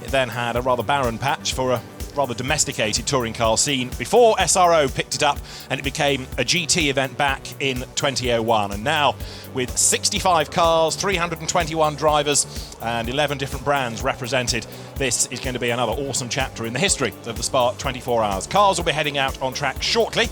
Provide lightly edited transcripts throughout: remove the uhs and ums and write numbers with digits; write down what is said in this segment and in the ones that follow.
It then had a rather barren patch for a rather domesticated touring car scene before SRO picked it up and it became a GT event back in 2001. And now, with 65 cars, 321 drivers and 11 different brands represented, this is going to be another awesome chapter in the history of the Spa 24 Hours. Cars will be heading out on track shortly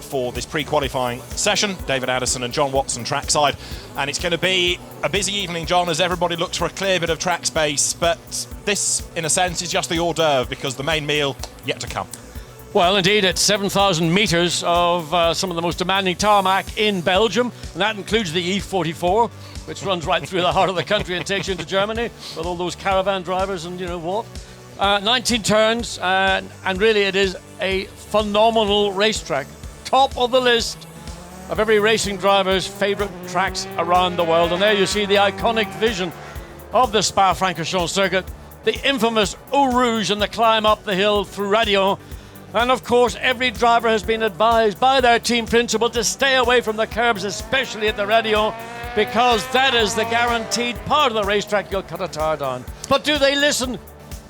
for this pre-qualifying session. David Addison and John Watson trackside, and it's going to be a busy evening, John, as everybody looks for a clear bit of track space, but this, in a sense, is just the hors d'oeuvre because the main meal yet to come. Well, indeed, it's 7,000 metres of some of the most demanding tarmac in Belgium, and that includes the E44, which runs right through the heart of the country and takes you into Germany with all those caravan drivers and you know what. 19 turns, and really it is a phenomenal racetrack. Top of the list of every racing driver's favourite tracks around the world. And there you see the iconic vision of the Spa-Francorchamps circuit, the infamous Eau Rouge and the climb up the hill through Raidillon. And of course, every driver has been advised by their team principal to stay away from the curbs, especially at the Raidillon, because that is the guaranteed part of the racetrack you'll cut a tire down. But do they listen?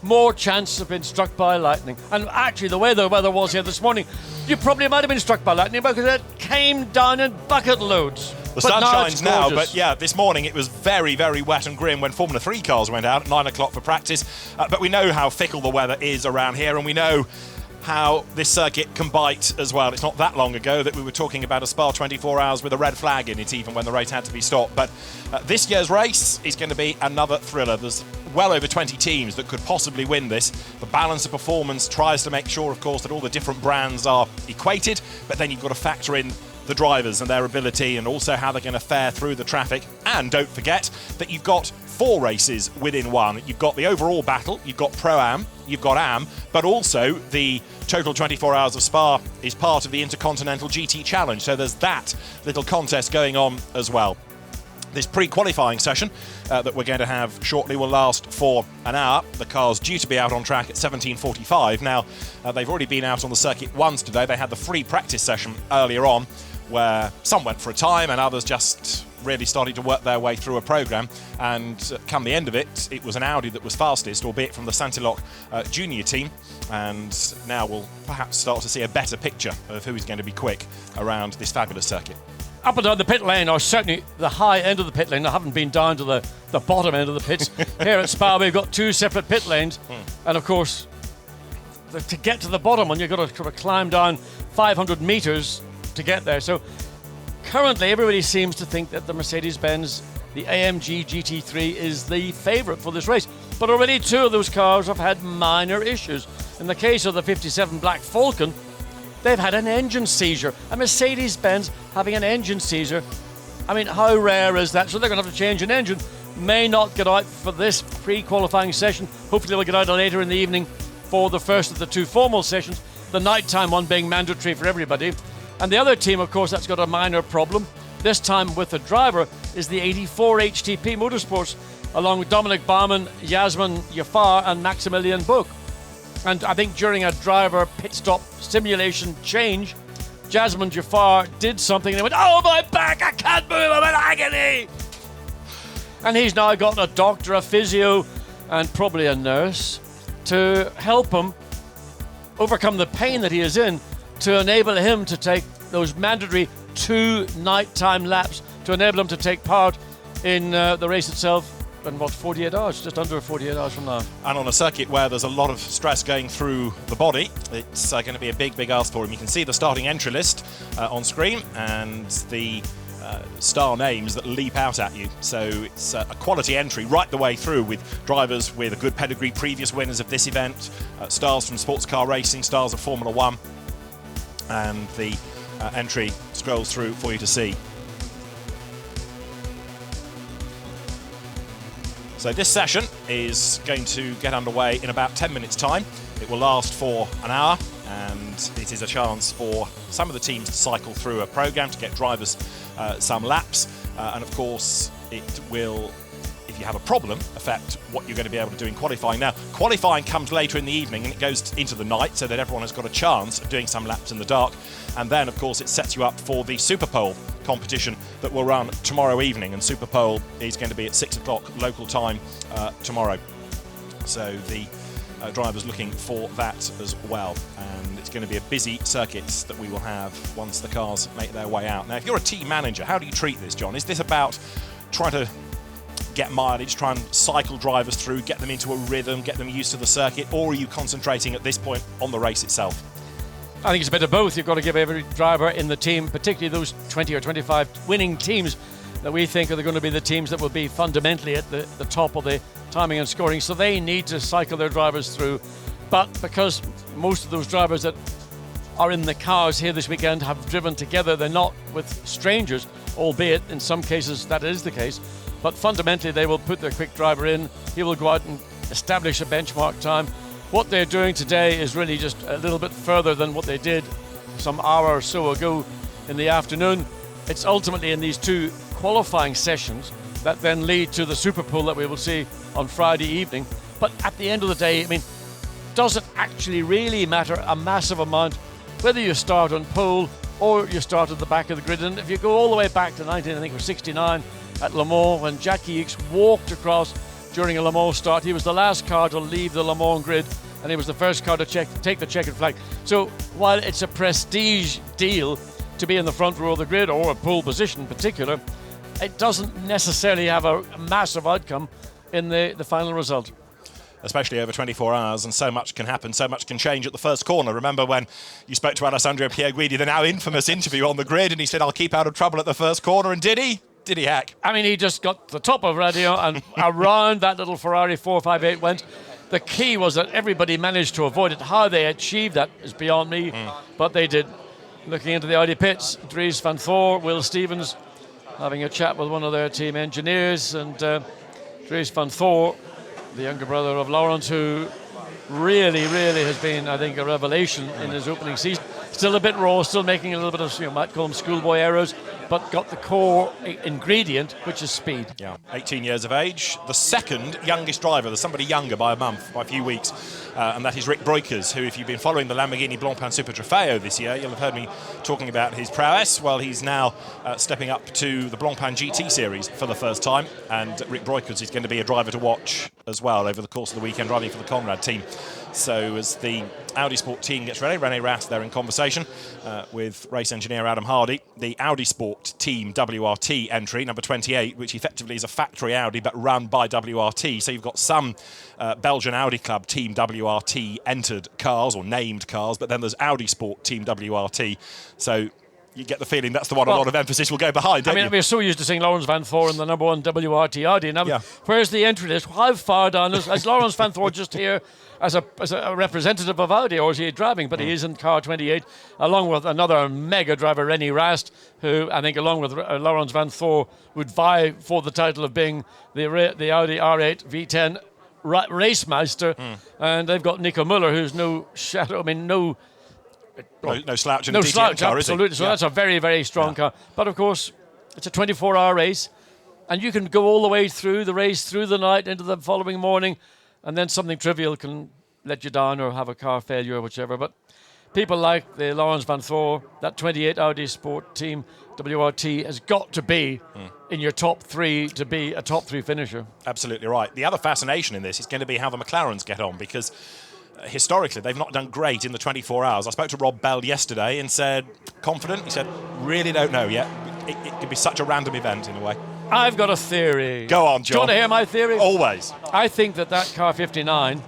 More chance of being struck by lightning. And actually, the way the weather was here this morning, you probably might have been struck by lightning because it came down in bucket loads. The sun shines now, but yeah, this morning it was very, very wet and grim when Formula 3 cars went out at 9 o'clock for practice. But we know how fickle the weather is around here, and we know how this circuit can bite as well. It's not that long ago that we were talking about a Spa 24 Hours with a red flag in it, even when the race had to be stopped. But this year's race is going to be another thriller. There's well over 20 teams that could possibly win this. The balance of performance tries to make sure, of course, that all the different brands are equated, but then you've got to factor in the drivers and their ability and also how they're going to fare through the traffic. And don't forget that you've got 4 races within one. You've got the overall battle, you've got Pro-Am, you've got Am, but also the Total 24 Hours of Spa is part of the Intercontinental GT Challenge. So there's that little contest going on as well. This pre-qualifying session that we're going to have shortly will last for an hour. The car's due to be out on track at 17:45. Now, they've already been out on the circuit once today. They had the free practice session earlier on, where some went for a time and others just really started to work their way through a programme. And come the end of it, it was an Audi that was fastest, albeit from the Santilloc junior team. And now we'll perhaps start to see a better picture of who is going to be quick around this fabulous circuit. Up and down the pit lane, or certainly the high end of the pit lane. I haven't been down to the bottom end of the pits. Here at Spa, we've got 2 separate pit lanes. And of course, to get to the bottom one, you've got to sort of climb down 500 metres to get there. So currently, everybody seems to think that the Mercedes-Benz, the AMG GT3, is the favourite for this race. But already 2 of those cars have had minor issues. In the case of the 57 Black Falcon, they've had an engine seizure. A Mercedes-Benz having an engine seizure. I mean, how rare is that? So they're going to have to change an engine. May not get out for this pre-qualifying session. Hopefully they'll get out later in the evening for the first of the 2 formal sessions, the nighttime one being mandatory for everybody. And the other team, of course, that's got a minor problem, this time with the driver, is the 84 HTP Motorsports, along with Dominic Baumann, Yasmin Jafar and Maximilian Buch. And I think during a driver pit stop simulation change, Jasmine Jafar did something and they went, "Oh, my back, I can't move, I'm in agony!" And he's now got a doctor, a physio, and probably a nurse to help him overcome the pain that he is in, to enable him to take those mandatory 2 nighttime laps, to enable him to take part in the race itself in 48 hours, just under 48 hours from now. And on a circuit where there's a lot of stress going through the body, it's going to be a big, big ask for him. You can see the starting entry list on screen and the star names that leap out at you. So it's a quality entry right the way through, with drivers with a good pedigree, previous winners of this event, stars from sports car racing, stars of Formula 1. And the entry scrolls through for you to see. So this session is going to get underway in about 10 minutes' time. It will last for an hour, and it is a chance for some of the teams to cycle through a programme to get drivers some laps. And of course, it will, if you have a problem, affect what you're going to be able to do in qualifying. Now, qualifying comes later in the evening and it goes into the night so that everyone has got a chance of doing some laps in the dark. And then, of course, it sets you up for the Superpole competition that will run tomorrow evening. And Superpole is going to be at 6 o'clock local time tomorrow. So the drivers looking for that as well. And it's going to be a busy circuit that we will have once the cars make their way out. Now, if you're a team manager, how do you treat this, John? Is this about trying to get mileage, try and cycle drivers through, get them into a rhythm, get them used to the circuit, or are you concentrating at this point on the race itself? I think it's a bit of both. You've got to give every driver in the team, particularly those 20 or 25 winning teams that we think are going to be the teams that will be fundamentally at the top of the timing and scoring. So they need to cycle their drivers through. But because most of those drivers that are in the cars here this weekend have driven together, they're not with strangers, albeit in some cases that is the case. But fundamentally, they will put their quick driver in. He will go out and establish a benchmark time. What they're doing today is really just a little bit further than what they did some hour or so ago in the afternoon. It's ultimately in these two qualifying sessions that then lead to the Super Pole that we will see on Friday evening. But at the end of the day, I mean, does it actually really matter a massive amount whether you start on pole or you start at the back of the grid? And if you go all the way back to 1969 at Le Mans, when Jackie Ickx walked across during a Le Mans start, he was the last car to leave the Le Mans grid, and he was the first car to take the checkered flag. So while it's a prestige deal to be in the front row of the grid, or a pole position in particular, it doesn't necessarily have a massive outcome in the final result. Especially over 24 hours, and so much can happen, so much can change at the first corner. Remember when you spoke to Alessandro Pierguidi, the now infamous interview on the grid, and he said, I'll keep out of trouble at the first corner, and did he? Did he, Hack? I mean, he just got the top of radio and around that little Ferrari 458 went. The key was that everybody managed to avoid it. How they achieved that is beyond me, but they did. Looking into the Audi pits, Dries van Thor, Will Stevens, having a chat with one of their team engineers, and Dries van Thor, the younger brother of Laurens, who really has been, I think, a revelation in his opening season. Still a bit raw, still making a little bit of, you might call them schoolboy errors, but got the core ingredient, which is speed. Yeah, 18 years of age, the second youngest driver. There's somebody younger by a month, by a few weeks, and that is Rick Breukers, who, if you've been following the Lamborghini Blancpain Super Trofeo this year, you'll have heard me talking about his prowess. Well, he's now stepping up to the Blancpain GT Series for the first time, and Rick Breukers is going to be a driver to watch as well over the course of the weekend, driving for the Conrad team. So as the Audi Sport team gets ready, René Rast there in conversation with race engineer Adam Hardy. The Audi Sport team WRT entry, number 28, which effectively is a factory Audi but run by WRT. So you've got some Belgian Audi Club team WRT entered cars or named cars, but then there's Audi Sport team WRT. So you get the feeling that's the one a lot of emphasis will go behind, don't you? We're so used to seeing Laurens van Thor in the number one WRT Audi. Now, where's the entry list? How far down is Laurens van Thor just here as a representative of Audi, or is he driving? But he is in car 28, along with another mega driver, René Rast, who I think, along with Laurens van Thor, would vie for the title of being the Audi R8 V10 race master. And they've got Nico Müller, who's no shadow, no slouch in the DTM car, absolutely. Is he? So that's a very, very strong car. But of course, it's a 24-hour race, and you can go all the way through the race, through the night, into the following morning, and then something trivial can let you down or have a car failure or whichever. But people like the Laurens van Thor, that 28 Audi Sport team, WRT, has got to be in your top three to be a top three finisher. Absolutely right. The other fascination in this is going to be how the McLarens get on, because historically, they've not done great in the 24 hours. I spoke to Rob Bell yesterday and said, confident? He said, really don't know yet. It could be such a random event in a way. I've got a theory. Go on, John. Do you want to hear my theory? Always. I think that car 59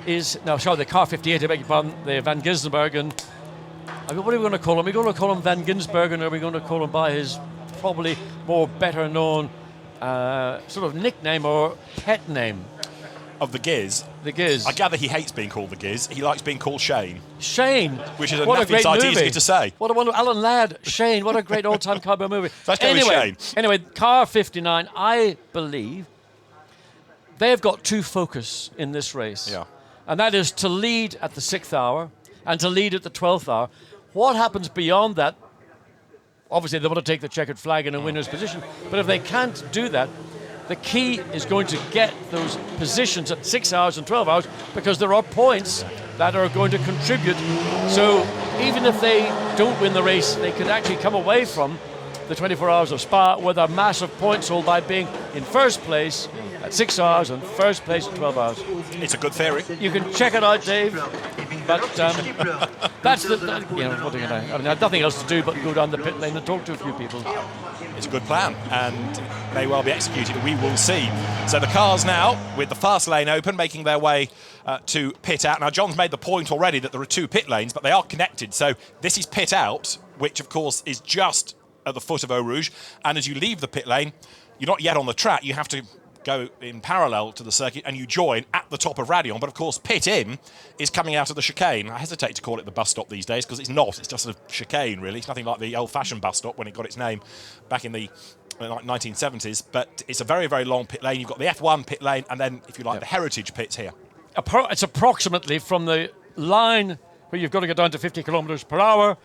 is... No, sorry, the car 58, I beg your pardon, the Van Gisbergen. What are we going to call him? Are we going to call him Van Gisbergen, or are we going to call him by his probably more better known sort of nickname or pet name? Of the Giz. The Giz. I gather he hates being called the Giz. He likes being called Shane. Shane. Which is a nothing sight easy to say. What a wonderful... Alan Ladd. Shane. What a great old-time cowboy movie. Let's go with Shane. Anyway, car 59, I believe they've got two focus in this race. Yeah. And that is to lead at the 6th hour and to lead at the 12th hour. What happens beyond that? Obviously, they want to take the checkered flag in a winner's position. But if they can't do that, the key is going to get those positions at 6 hours and 12 hours, because there are points that are going to contribute. So even if they don't win the race, they could actually come away from the 24 hours of Spa with a massive points haul by being in first place at 6 hours and first place at 12 hours. It's a good theory. You can check it out, Dave. But that's what are you going to? I mean, I have nothing else to do but go down the pit lane and talk to a few people. It's a good plan, and may well be executed. We will see. So the cars now, with the fast lane open, making their way to pit out. Now, John's made the point already that there are 2 pit lanes, but they are connected. So this is pit out, which, of course, is just at the foot of Eau Rouge. And as you leave the pit lane, you're not yet on the track. You have to go in parallel to the circuit, and you join at the top of Raidillon. But of course, pit in is coming out of the chicane. I hesitate to call it the bus stop these days because it's not. It's just a chicane, really. It's nothing like the old-fashioned bus stop when it got its name back in the 1970s. But it's a very, very long pit lane. You've got the F1 pit lane, and then, if you like, the heritage pits here. It's approximately from the line where you've got to get down to 50 kilometres per hour,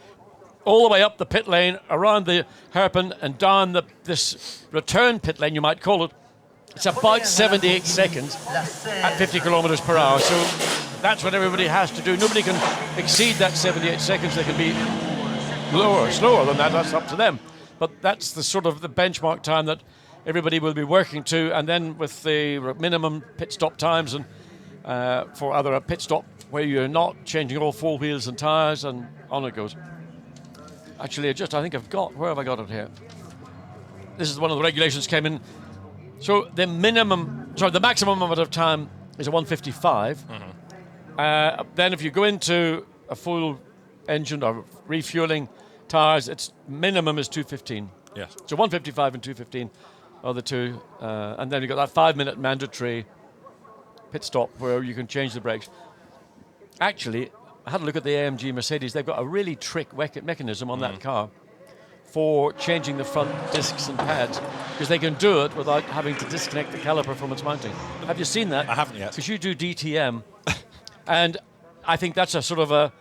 all the way up the pit lane, around the hairpin, and down this return pit lane, you might call it. It's about 78 seconds at 50 kilometres per hour. So that's what everybody has to do. Nobody can exceed that 78 seconds. They can be lower or slower than that. That's up to them. But that's the sort of the benchmark time that everybody will be working to. And then with the minimum pit stop times and for either a pit stop where you're not changing all 4 wheels and tyres, and on it goes. Actually, where have I got it here? This is one of the regulations came in. So the maximum amount of time is a 155. Mm-hmm. Then if you go into a full engine or refueling tyres, its minimum is 215. Yes. So 155 and 215 are the two. And then you've got that 5-minute mandatory pit stop where you can change the brakes. Actually, I had a look at the AMG Mercedes. They've got a really trick mechanism on that car for changing the front discs and pads, because they can do it without having to disconnect the caliper from its mounting. Have you seen that? I haven't yet. Because you do DTM, and I think that's a sort of a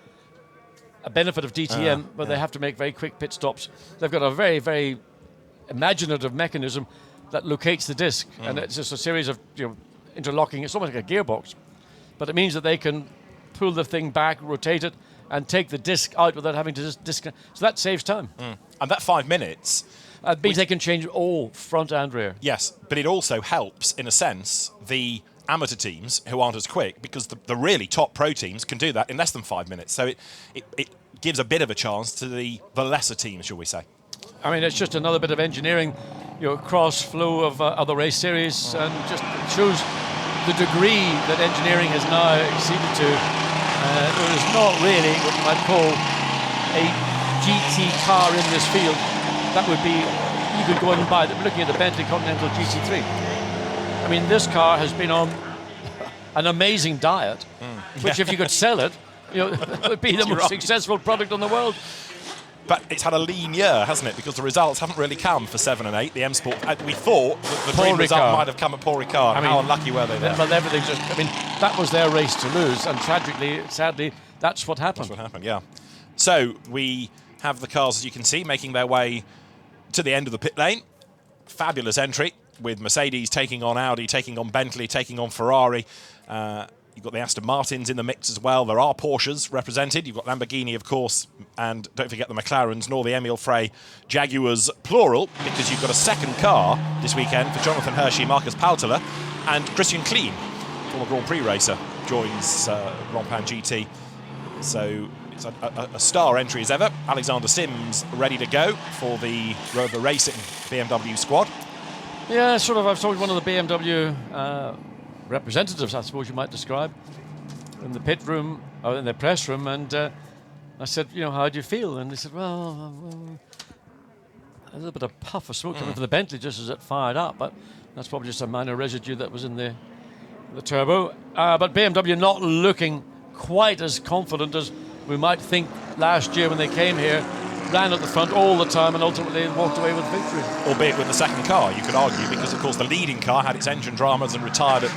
benefit of DTM, where they have to make very quick pit stops. They've got a very, very imaginative mechanism that locates the disc, and it's just a series of interlocking. It's almost like a gearbox, but it means that they can pull the thing back, rotate it, and take the disc out without having to just disconnect. So that saves time. And that 5 minutes means they can change all front and rear. Yes, but it also helps, in a sense, the amateur teams who aren't as quick, because the really top pro teams can do that in less than 5 minutes. So it gives a bit of a chance to the lesser teams, shall we say. I mean, it's just another bit of engineering, cross flow of other race series, and just shows the degree that engineering has now exceeded to. There is not really what you might call a GT car in this field. That would be, you could go and buy, looking at the Bentley Continental GT3. I mean, this car has been on an amazing diet, which if you could sell it, it would be the most successful product in the world. But it's had a lean year, hasn't it? Because the results haven't really come for 7 and 8, the M Sport. We thought that the dream result might have come at Paul Ricard. I mean, how unlucky were they there? Well, everything that was their race to lose, and sadly, that's what happened. That's what happened, yeah. So we have the cars, as you can see, making their way to the end of the pit lane. Fabulous entry, with Mercedes taking on Audi, taking on Bentley, taking on Ferrari. You've got the Aston Martins in the mix as well. There are Porsches represented. You've got Lamborghini, of course, and don't forget the McLarens, nor the Emil Frey Jaguars, plural, because you've got a second car this weekend for Jonathan Hershey, Marcus Paltela, and Christian Klein, former Grand Prix racer, joins Rompan GT. So it's a star entry as ever. Alexander Sims ready to go for the Rover Racing BMW squad. Yeah, sort of. I've talked to one of the BMW representatives, I suppose you might describe, in the pit room, or in the press room, and I said, how do you feel? And they said, well, a little bit of puff of smoke coming from the Bentley just as it fired up, but that's probably just a minor residue that was in the turbo. But BMW not looking quite as confident as we might think last year when they came here, ran at the front all the time and ultimately walked away with victory. Albeit with the second car, you could argue, because of course the leading car had its engine dramas and retired at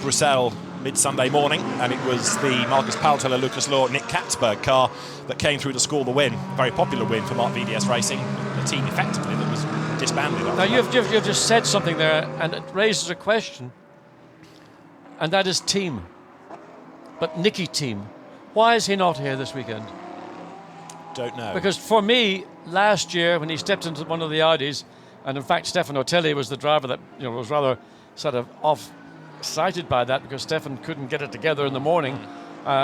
Bruxelles mid-Sunday morning, and it was the Marcus Paltela, Lucas Law, Nick Katzberg car that came through to score the win. A very popular win for Mark VDS Racing, the team effectively that was disbanded. Now you've just said something there, and it raises a question, and that is team. But Nicky Team, why is he not here this weekend? Don't know. Because for me, last year when he stepped into one of the Audis, and in fact Stefano Telli was the driver that was rather sort of off-sighted by that because Stefan couldn't get it together in the morning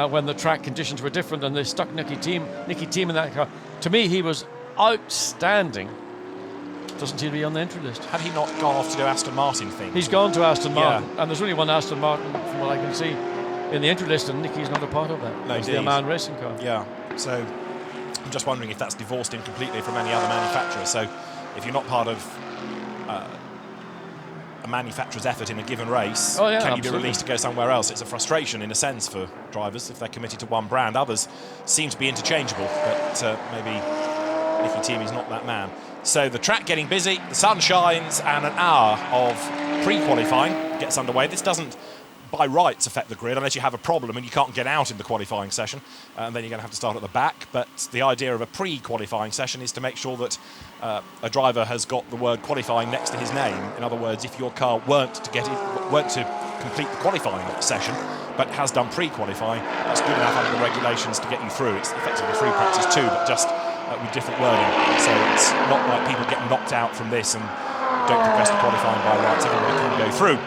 when the track conditions were different, and they stuck Nicky Thiem in that car. To me, he was outstanding. Doesn't seem to be on the entry list. Had he not gone off to do Aston Martin things? He's gone to Aston Martin, and there's only one Aston Martin, from what I can see, in the entry list, and Nicky's not a part of that. No, it's the Oman racing car. Yeah, so I'm just wondering if that's divorced him completely from any other manufacturer. So if you're not part of a manufacturer's effort in a given race, can you be released to go somewhere else? It's a frustration in a sense for drivers if they're committed to one brand. Others seem to be interchangeable, but maybe Nicky Thiem is not that man. So the track getting busy, the sun shines, and an hour of pre-qualifying gets underway. This doesn't by rights affect the grid unless you have a problem and you can't get out in the qualifying session, and then you're going to have to start at the back. But the idea of a pre-qualifying session is to make sure that a driver has got the word qualifying next to his name. In other words, if your car weren't to complete the qualifying session but has done pre-qualifying, that's good enough under the regulations to get you through. It's effectively free practice too, but just with different wording. So it's not like people get knocked out from this and don't progress to qualifying by rights. Everybody can go through.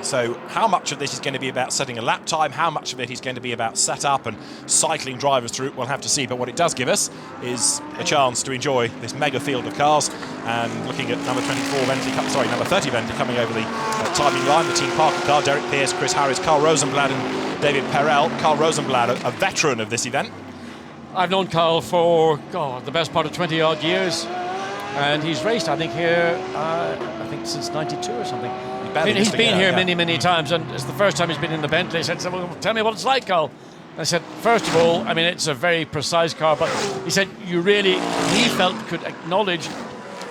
So how much of this is going to be about setting a lap time, how much of it is going to be about setup and cycling drivers through, we'll have to see. But what it does give us is a chance to enjoy this mega field of cars. And looking at number 30 Bentley coming over the timing line, the Team Parker car, Derek Pierce, Chris Harris, Carl Rosenblad and David Perel. Carl Rosenblad, a veteran of this event. I've known Carl for, the best part of 20-odd years. And he's raced, I think, here, since 92 or something. He's been here many times, and it's the first time he's been in the Bentley. He said, well, tell me what it's like, Carl. And I said, first of all, it's a very precise car, but he said he felt could acknowledge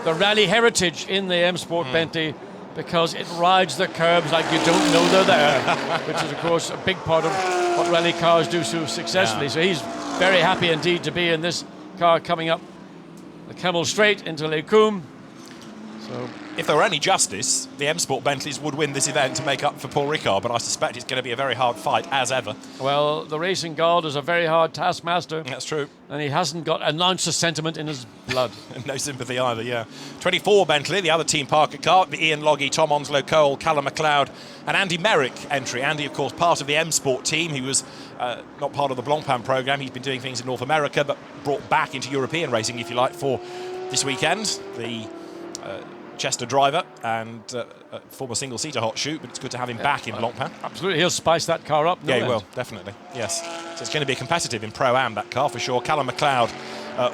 the rally heritage in the M Sport Bentley, because it rides the curbs like you don't know they're there, which is, of course, a big part of what rally cars do so successfully. Yeah. So he's very happy indeed to be in this car coming up the Kemmel Straight into Les Combes. So, if there were any justice, the M Sport Bentleys would win this event to make up for Paul Ricard, but I suspect it's going to be a very hard fight, as ever. Well, the racing god is a very hard taskmaster. That's true. And he hasn't got an ounce of sentiment in his blood. No sympathy either, yeah. 24 Bentley, the other Team Parker car, the Ian Logie, Tom Onslow Cole, Callum MacLeod and Andy Merrick entry. Andy, of course, part of the M Sport team. He was not part of the Blancpain programme. He's been doing things in North America, but brought back into European racing, if you like, for this weekend. The Chester driver and former single-seater hot shoot, but it's good to have him back in Blancpain. Absolutely, he'll spice that car up. Yeah, he will, definitely, yes. So it's going to be competitive in Pro-Am, that car, for sure. Callum MacLeod,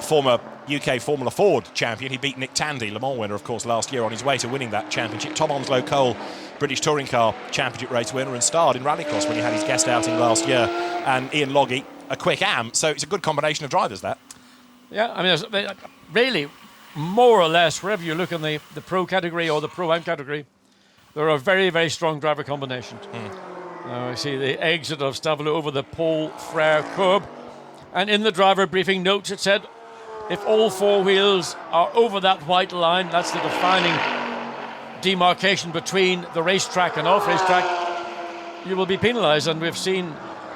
former UK Formula Ford champion. He beat Nick Tandy, Le Mans winner, of course, last year on his way to winning that championship. Tom Onslow Cole, British Touring Car Championship race winner, and starred in Rallycross when he had his guest outing last year. And Ian Logie, a quick Am. So it's a good combination of drivers, that. Yeah, really, more or less, wherever you look in the Pro category or the Pro-Am category, there are very, very strong driver combinations. I see the exit of Stavelot over the Paul Frere curb. And in the driver briefing notes, it said, if all four wheels are over that white line, that's the defining demarcation between the racetrack and off-racetrack, you will be penalised. And we've seen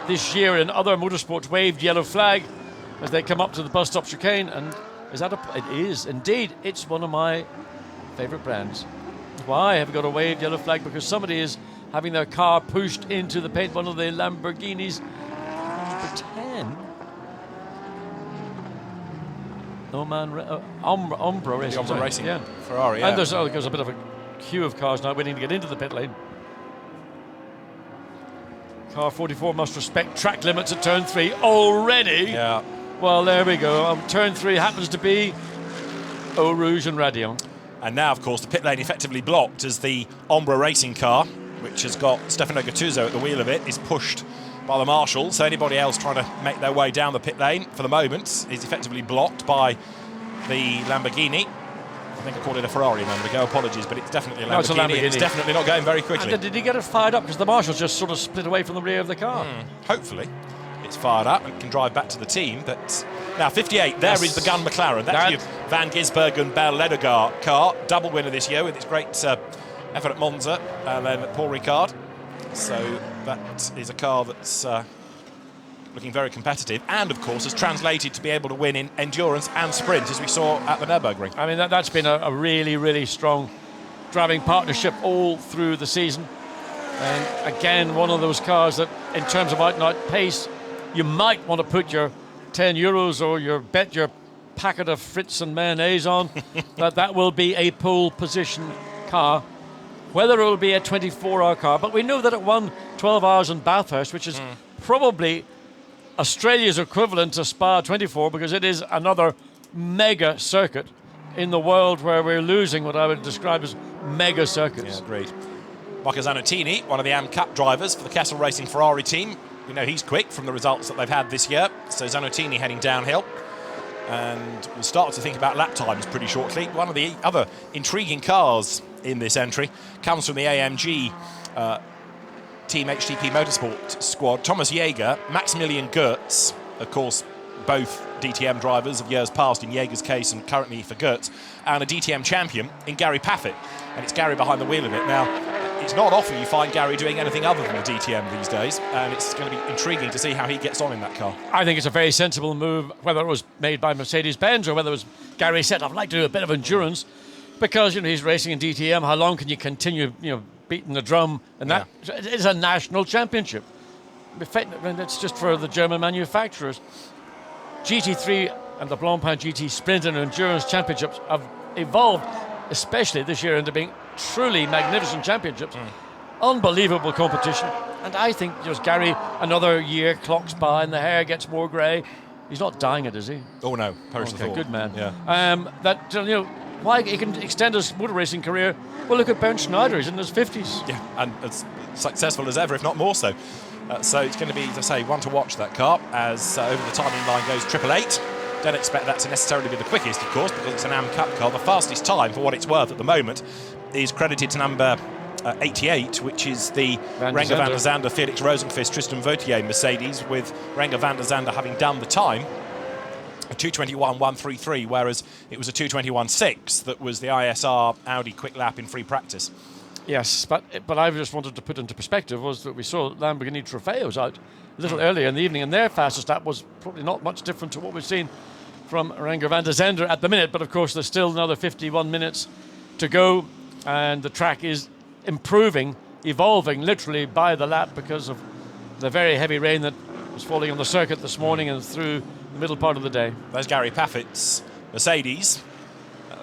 this year in other motorsports waved yellow flag as they come up to the bus stop chicane. And it is indeed. It's one of my favourite brands. Why have we got a waved yellow flag? Because somebody is having their car pushed into the paint. One of the Lamborghinis, number 10. Umbro Racing. Umbro Racing, yeah. Ferrari, yeah. And there's a bit of a queue of cars now waiting to get into the pit lane. Car 44 must respect track limits at turn 3 already. Yeah. Well, there we go. Turn 3 happens to be Eau Rouge and Raidillon. And now, of course, the pit lane effectively blocked as the Umbro Racing car, which has got Stefano Gattuso at the wheel of it, is pushed by the marshal. So anybody else trying to make their way down the pit lane, for the moment, is effectively blocked by the Lamborghini. I think I called it a Ferrari a moment ago. Apologies, but it's definitely a Lamborghini. No, it's a Lamborghini. It's definitely not going very quickly. And did he get it fired up? Because the marshals just sort of split away from the rear of the car. Hopefully. It's fired up and can drive back to the team. But now 58, there is the Gun McLaren. That's your Van Gisbergen and Bell Ledegar car. Double winner this year with its great effort at Monza and then at Paul Ricard. So that is a car that's looking very competitive and, of course, has translated to be able to win in endurance and sprint, as we saw at the Nürburgring. I mean, that's been a really, really strong driving partnership all through the season. And again, one of those cars that, in terms of out-and-out pace, you might want to put your €10 or your packet of Fritz and mayonnaise on. that will be a pole position car. Whether it will be a 24-hour car, but we know that it won 12 hours in Bathurst, which is probably Australia's equivalent to Spa 24, because it is another mega circuit in the world where we're losing what I would describe as mega circuits. Yeah, agreed. Marco Zannottini, one of the AM Cup drivers for the Kessel Racing Ferrari team. We know he's quick from the results that they've had this year. So Zannottini heading downhill. And we'll start to think about lap times pretty shortly. One of the other intriguing cars in this entry comes from the AMG Team HTP Motorsport squad. Thomas Jaeger, Maximilian Goetz, of course, both DTM drivers of years past in Jaeger's case and currently for Goetz, and a DTM champion in Gary Paffett. And it's Gary behind the wheel of it. Now, it's not often you find Gary doing anything other than the DTM these days, and it's going to be intriguing to see how he gets on in that car. I think it's a very sensible move, whether it was made by Mercedes-Benz or whether it was Gary said, I'd like to do a bit of endurance, because he's racing in DTM. How long can you continue beating the drum? And that it's a national championship. It's just for the German manufacturers. GT3 and the Blancpain GT Sprint and Endurance Championships have evolved, especially this year, into being truly magnificent championships. Unbelievable competition. And I think just Gary, another year clocks by and the hair gets more grey. He's not dying it, is he? Oh no, okay, good man. Yeah. Why he can extend his motor racing career. Well, look at Bernd Schneider, he's in his 50s. Yeah, and as successful as ever, if not more so. So it's going to be, as I say, one to watch that car as over the timing line goes 888. Don't expect that to necessarily be the quickest, of course, because it's an AM Cup car. The fastest time, for what it's worth at the moment, is credited to number 88, which is the Renger van der Zande, Felix Rosenqvist, Tristan Vautier Mercedes, with Renger van der Zande having done the time, a 2:21.133, whereas it was a 2:21.6 that was the ISR Audi quick lap in free practice. Yes, but I just wanted to put into perspective was that we saw Lamborghini Trofeos out a little earlier in the evening, and their fastest lap was probably not much different to what we've seen from Renger van der Zande at the minute, but of course there's still another 51 minutes to go, and the track is improving, evolving literally by the lap because of the very heavy rain that was falling on the circuit this morning and through the middle part of the day. There's Gary Paffett's Mercedes.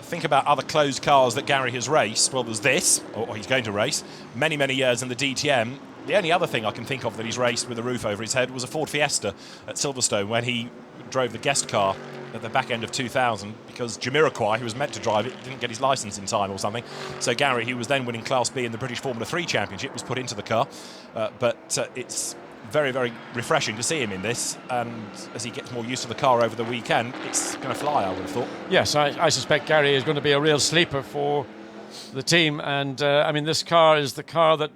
Think about other closed cars that Gary has raced. Well, there's this, or he's going to race, many, many years in the DTM. The only other thing I can think of that he's raced with a roof over his head was a Ford Fiesta at Silverstone when he drove the guest car at the back end of 2000 because Jamiroquai, who was meant to drive it, didn't get his license in time or something. So Gary, who was then winning Class B in the British Formula 3 Championship, was put into the car. But it's very, very refreshing to see him in this, and as he gets more used to the car over the weekend, it's going to fly, I would have thought. Yes, I suspect Gary is going to be a real sleeper for the team, and this car is the car that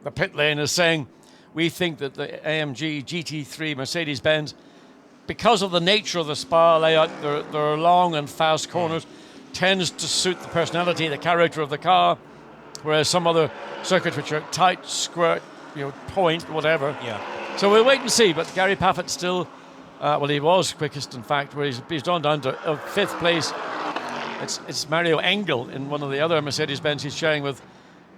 the pit lane is saying, we think that the AMG GT3 Mercedes-Benz, because of the nature of the Spa layout, there are long and fast corners, tends to suit the personality, the character of the car, whereas some other circuits which are tight, squirt, point, whatever. Yeah. So we'll wait and see, but Gary Paffett still, he was quickest, in fact, where he's gone down to fifth place. It's Mario Engel in one of the other Mercedes-Benz he's sharing with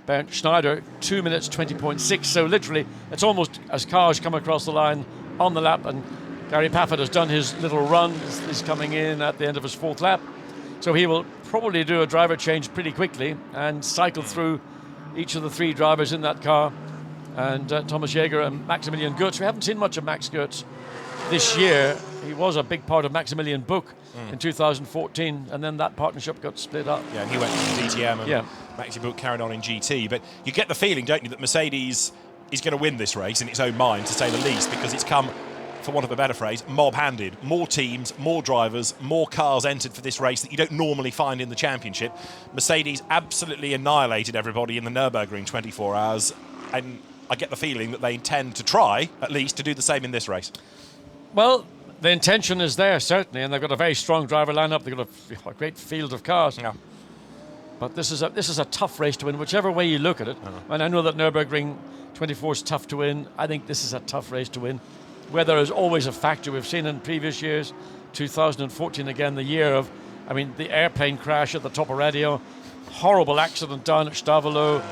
Bernd Schneider, 2 minutes 20.6. So literally, it's almost as cars come across the line on the lap, and Gary Paffett has done his little run. He's coming in at the end of his fourth lap. So he will probably do a driver change pretty quickly and cycle through each of the three drivers in that car. And Thomas Jaeger and Maximilian Goetz. We haven't seen much of Max Goetz this year. He was a big part of Maximilian Buch in 2014, and then that partnership got split up. Yeah, and he went to DTM, and Maxi Buch carried on in GT. But you get the feeling, don't you, that Mercedes is going to win this race in its own mind, to say the least, because it's come, for want of a better phrase, mob-handed. More teams, more drivers, more cars entered for this race that you don't normally find in the championship. Mercedes absolutely annihilated everybody in the Nürburgring 24 hours, and I get the feeling that they intend to try, at least, to do the same in this race. Well, the intention is there, certainly, and they've got a very strong driver lineup. They've got a great field of cars. Yeah. But this is a tough race to win, whichever way you look at it. And I know that Nürburgring 24 is tough to win. I think this is a tough race to win. Weather is always a factor. We've seen in previous years, 2014 again, the year of, the airplane crash at the top of Radio. horrible accident down at Stavolo,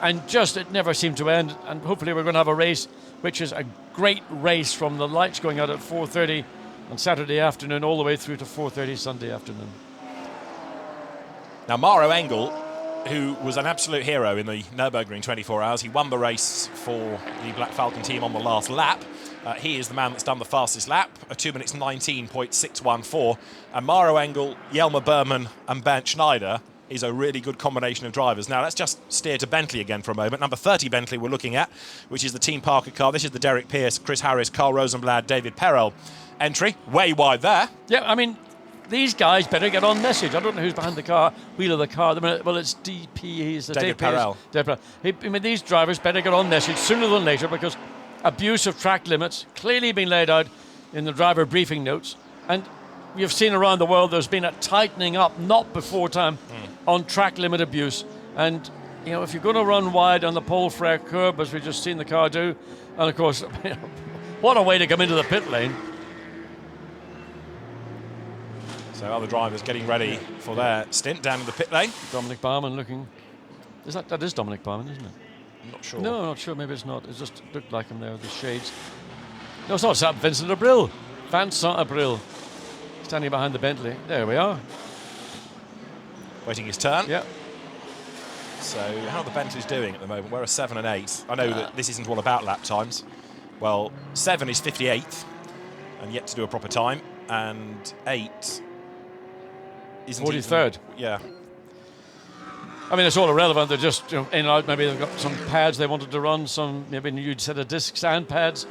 and just it never seemed to end. And hopefully we're going to have a race which is a great race from the lights going out at 4:30 on Saturday afternoon all the way through to 4:30 Sunday afternoon. Now, Maro Engel, who was an absolute hero in the Nürburgring 24 hours, he won the race for the Black Falcon team on the last lap. He is the man that's done the fastest lap, a 2 minutes 19.614. And Maro Engel, Jelmer Berman and Bernd Schneider is a really good combination of drivers. Now, let's just steer to Bentley again for a moment. Number 30 Bentley we're looking at, which is the Team Parker car. This is the Derek Pierce, Chris Harris, Carl Rosenblad, David Perel entry. Way wide there. Yeah, I mean, these guys better get on message. I don't know who's behind the car, wheel of the car. Well, it's DP. He's David Perel. I mean, these drivers better get on message sooner than later, because abuse of track limits clearly been laid out in the driver briefing notes. And you've seen around the world there's been a tightening up, not before time, on track limit abuse. And, you know, if you're going to run wide on the Paul Frere curb, as we've just seen the car do, and of course, what a way to come into the pit lane. So other drivers getting ready for their stint down in the pit lane. Dominic Barman looking. That is Dominic Barman, isn't it? I'm not sure. No, not sure. Maybe it's not. It just looked like him there with the shades. No, it's not. It's Vincent Abril. Vincent Abril. Standing behind the Bentley. There we are. Waiting his turn. Yeah. So how are the Bentleys doing at the moment? We're a 7 and 8. I know that this isn't all about lap times. Well, 7 is 58th and yet to do a proper time. And 8 isn't 43rd. Yeah. I mean, it's all irrelevant. They're just, you know, in and out. Maybe they've got some pads they wanted to run, some maybe a new set of discs and pads.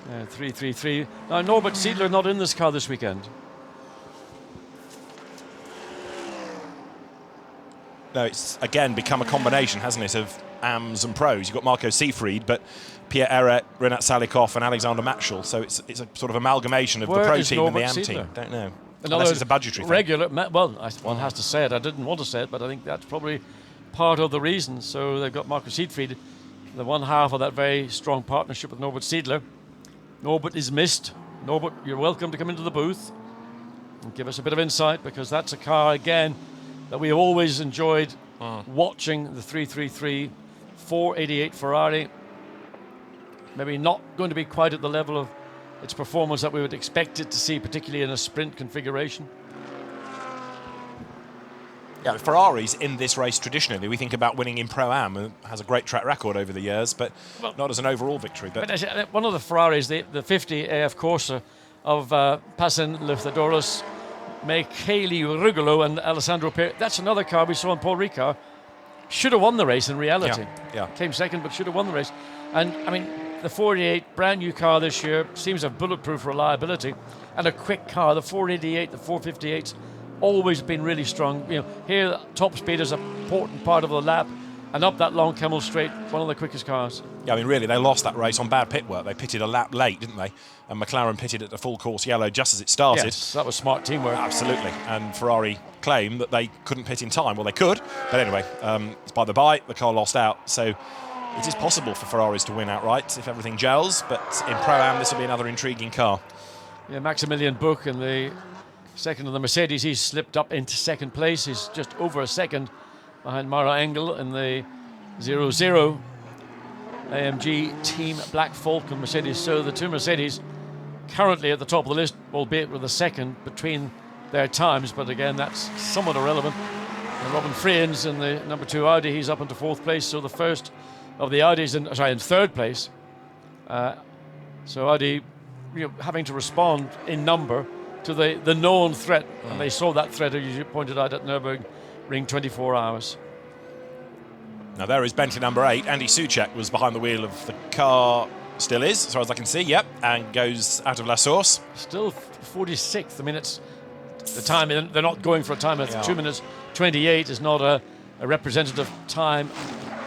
333. Now, Norbert Siedler not in this car this weekend. No, it's again become a combination, hasn't it, of AMs and pros. You've got Marco Seefried, but Pierre Eret, Renat Salikov and Alexander Matschel. So it's a sort of amalgamation of the pro team and the AM team. Don't know. Unless it's a budgetary thing. Regular, well, one has to say it. I didn't want to say it, but I think that's probably part of the reason. So they've got Marco Seefried, the one half of that very strong partnership with Norbert Siedler. Norbert is missed. Norbert, you're welcome to come into the booth and give us a bit of insight, because that's a car, again, that we have always enjoyed watching, the 333 488 Ferrari. Maybe not going to be quite at the level of its performance that we would expect it to see, particularly in a sprint configuration. Yeah, Ferrari's in this race traditionally. We think about winning in Pro-Am, and has a great track record over the years, but not as an overall victory. But one of the Ferraris, the 50 AF Corsa of Pacin Lefthedoros, Michele Rugolo and Alessandro Pier, that's another car we saw in Paul Ricard. Should have won the race in reality. Yeah. Came second, but should have won the race. And, I mean, the 48, brand new car this year, seems to have bulletproof reliability and a quick car. The 488, the 458's always been really strong. You know, here top speed is an important part of the lap, and up that long Kemmel Straight, one of the quickest cars. Yeah, I mean, really, they lost that race on bad pit work. They pitted a lap late, didn't they? And McLaren pitted at the full course yellow just as it started. Yes, that was smart teamwork. Absolutely. And Ferrari claim that they couldn't pit in time. Well, they could, but anyway, it's by the by. The car lost out, so it is possible for Ferraris to win outright if everything gels, but in Pro-Am this will be another intriguing car. Yeah, Maximilian Buch in the second of the Mercedes, he's slipped up into second place. He's just over a second behind Maro Engel in the 0-0 AMG Team Black Falcon Mercedes. So the two Mercedes currently at the top of the list, albeit with a second between their times, but again, that's somewhat irrelevant. And Robin Freins in the number 2 Audi, he's up into 4th place, so the first of the Audis in 3rd place. So Audi, you know, having to respond in number to the known threat, and they saw that threat, as you pointed out, at Nürburgring 24 hours. Now there is Bentley number 8. Andy Soucek was behind the wheel of the car, still is, as far as I can see, yep, and goes out of La Source. Still 46th. I mean, it's the time, they're not going for a time of 2 minutes 28 is not a representative time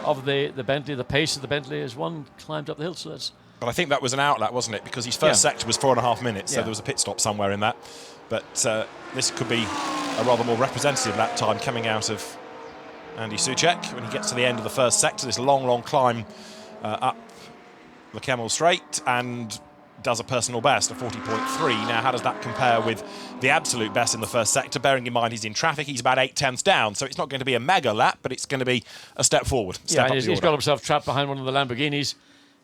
of the Bentley. The pace of the Bentley is one climbed up the hill, so that's... But I think that was an outlet, wasn't it? Because his first sector was 4.5 minutes, so there was a pit stop somewhere in that. But this could be a rather more representative lap time coming out of Andy Soucek when he gets to the end of the first sector, this long, long climb up the Kemmel Straight, and does a personal best of 40.3. Now, how does that compare with the absolute best in the first sector? Bearing in mind he's in traffic, he's about 8/10 down, so it's not going to be a mega lap, but it's going to be a step forward. He's got himself trapped behind one of the Lamborghinis,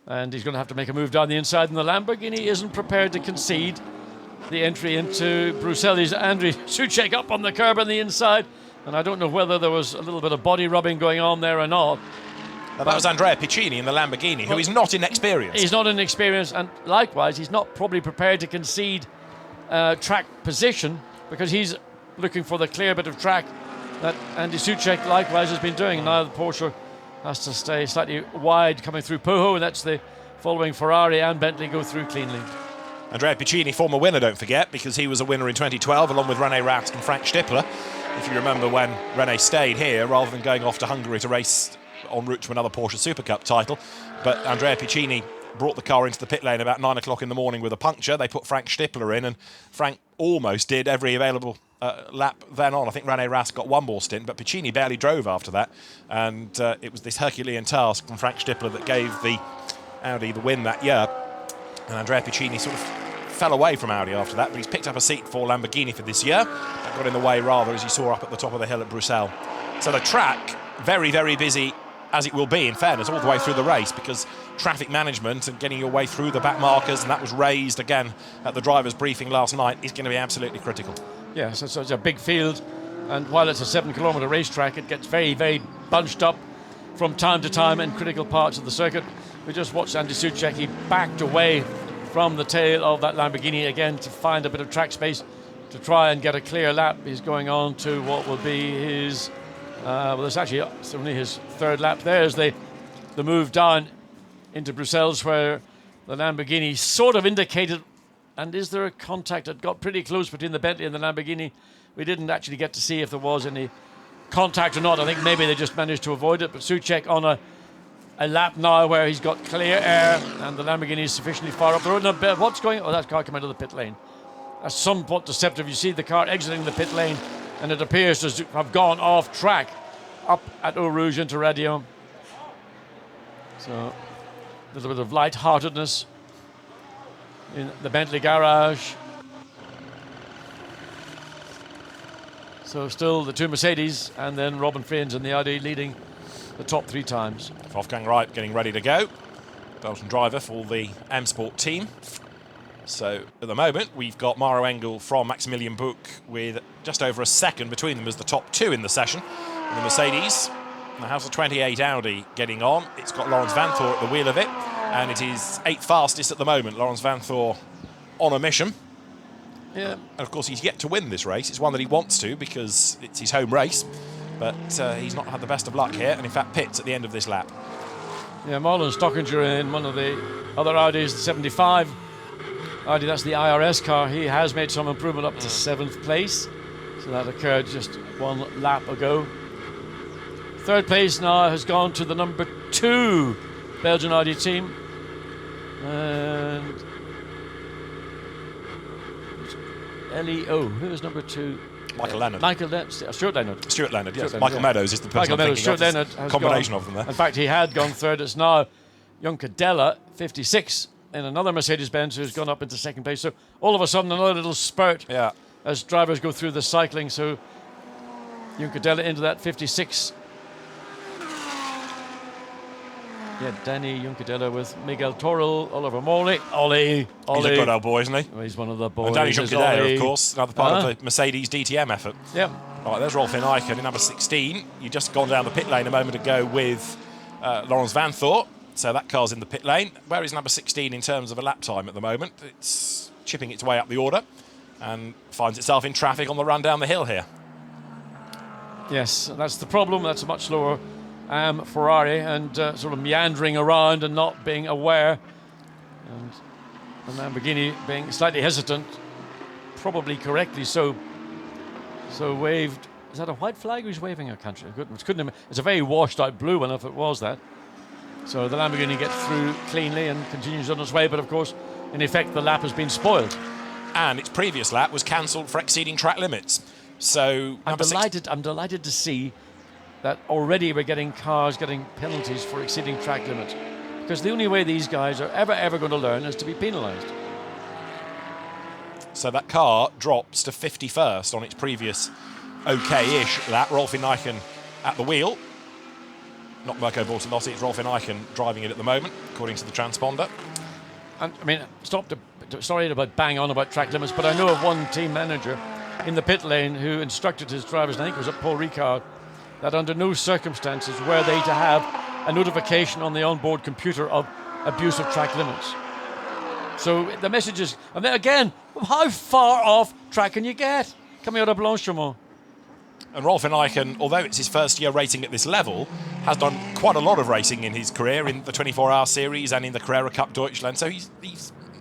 and he's going to have to make a move down the inside, and the Lamborghini isn't prepared to concede the entry into Bruxelles. Andriy Soucek up on the curb on the inside, and I don't know whether there was a little bit of body rubbing going on there or not. That was Andrea Piccini in the Lamborghini, who is not inexperienced. He's not inexperienced, and likewise, he's not probably prepared to concede track position, because he's looking for the clear bit of track that Andy Soucek likewise has been doing. Now the Porsche has to stay slightly wide coming through Poho, and that's the following Ferrari and Bentley go through cleanly. Andrea Piccini, former winner, don't forget, because he was a winner in 2012 along with René Rast and Frank Stippler. If you remember when René stayed here rather than going off to Hungary to race en route to another Porsche Super Cup title. But Andrea Piccini brought the car into the pit lane about 9 o'clock in the morning with a puncture. They put Frank Stippler in, and Frank almost did every available lap then on. I think René Rast got one more stint, but Piccini barely drove after that. And it was this Herculean task from Frank Stippler that gave the Audi the win that year. And Andrea Piccini sort of fell away from Audi after that, but he's picked up a seat for Lamborghini for this year. That got in the way rather, as you saw up at the top of the hill at Bruxelles. So the track, very, very busy, as it will be, in fairness, all the way through the race, because traffic management and getting your way through the back markers, and that was raised again at the driver's briefing last night, is going to be absolutely critical. Yeah, so it's a big field, and while it's a 7-kilometre racetrack, it gets very, very bunched up from time to time in critical parts of the circuit. We just watched Andy Soucek. He backed away from the tail of that Lamborghini again to find a bit of track space to try and get a clear lap. He's going on to what will be his, it's actually only his third lap. There's the move down into Bruxelles, where the Lamborghini sort of indicated, and is there a contact? It got pretty close between the Bentley and the Lamborghini. We didn't actually get to see if there was any contact or not. I think maybe they just managed to avoid it, but Soucek on a lap now where he's got clear air and the Lamborghini is sufficiently far up the road. Now, what's going on? Oh, that car came out of the pit lane. That's somewhat deceptive. You see the car exiting the pit lane, and it appears to have gone off track up at Eau Rouge into Radio. So a little bit of light-heartedness in the Bentley garage. So still the two Mercedes, and then Robin Freins and the Audi leading the top 3 times. Wolfgang Reip getting ready to go. Belgian driver for the M Sport team. So at the moment, we've got Maro Engel from Maximilian Buch with just over a second between them as the top 2 in the session. And the Mercedes, the House of 28 Audi getting on. It's got Laurens Vanthoor at the wheel of it, and it is 8th fastest at the moment. Laurens Vanthoor on a mission. Yeah. And of course, he's yet to win this race. It's one that he wants to because it's his home race. But he's not had the best of luck here, and in fact pits at the end of this lap. Yeah, Marlon Stockinger in one of the other Audis, the 75 Audi, that's the IRS car. He has made some improvement up to 7th place. So that occurred just 1 lap ago. 3rd place now has gone to the number 2 Belgian Audi team. And LEO, who is number 2? Michael Leonard. Stuart Leonard. Stuart Leonard, yes. Leonard, Michael Meadows is the person I'm thinking Stuart of. Leonard has Combination gone. of them there. In fact, he had gone 3rd. It's now Jonke Della, 56, in another Mercedes-Benz, who's gone up into 2nd place. So all of a sudden, another little spurt as drivers go through the cycling. So Jonke Della into that 56. Yeah, Danny Juncadella with Miguel Toril, Oliver Morley. Ollie. He's a good old boy, isn't he? Well, he's one of the boys. And Danny Juncadella, of course, another part of the Mercedes DTM effort. Yeah. All right, there's Rolf Eichen in number 16. You've just gone down the pit lane a moment ago with Laurens Vanthoor. So that car's in the pit lane. Where is number 16 in terms of a lap time at the moment? It's chipping its way up the order and finds itself in traffic on the run down the hill here. Yes, that's the problem. That's a much slower Ferrari, and sort of meandering around and not being aware. And the Lamborghini being slightly hesitant, probably correctly so. So waved. Is that a white flag who's waving? I can't. It's a very washed out blue one if it was that. So the Lamborghini gets through cleanly and continues on its way, but of course, in effect, the lap has been spoiled. And its previous lap was cancelled for exceeding track limits. So I'm delighted to see that already we're getting cars getting penalties for exceeding track limits, because the only way these guys are ever going to learn is to be penalised. So that car drops to 51st on its previous okay-ish lap. Rolf Ineichen at the wheel. Not Mirko Bortolotti, it's Rolf Ineichen driving it at the moment, according to the transponder. And I mean, sorry about bang on about track limits, but I know of one team manager in the pit lane who instructed his drivers, and I think it was at Paul Ricard, that under no circumstances were they to have a notification on the onboard computer of abuse of track limits. So the message is, and then again, how far off track can you get coming out of Blanchimont? And Rolf Ineichen, although it's his first year racing at this level, has done quite a lot of racing in his career in the 24-hour series and in the Carrera Cup Deutschland. So he's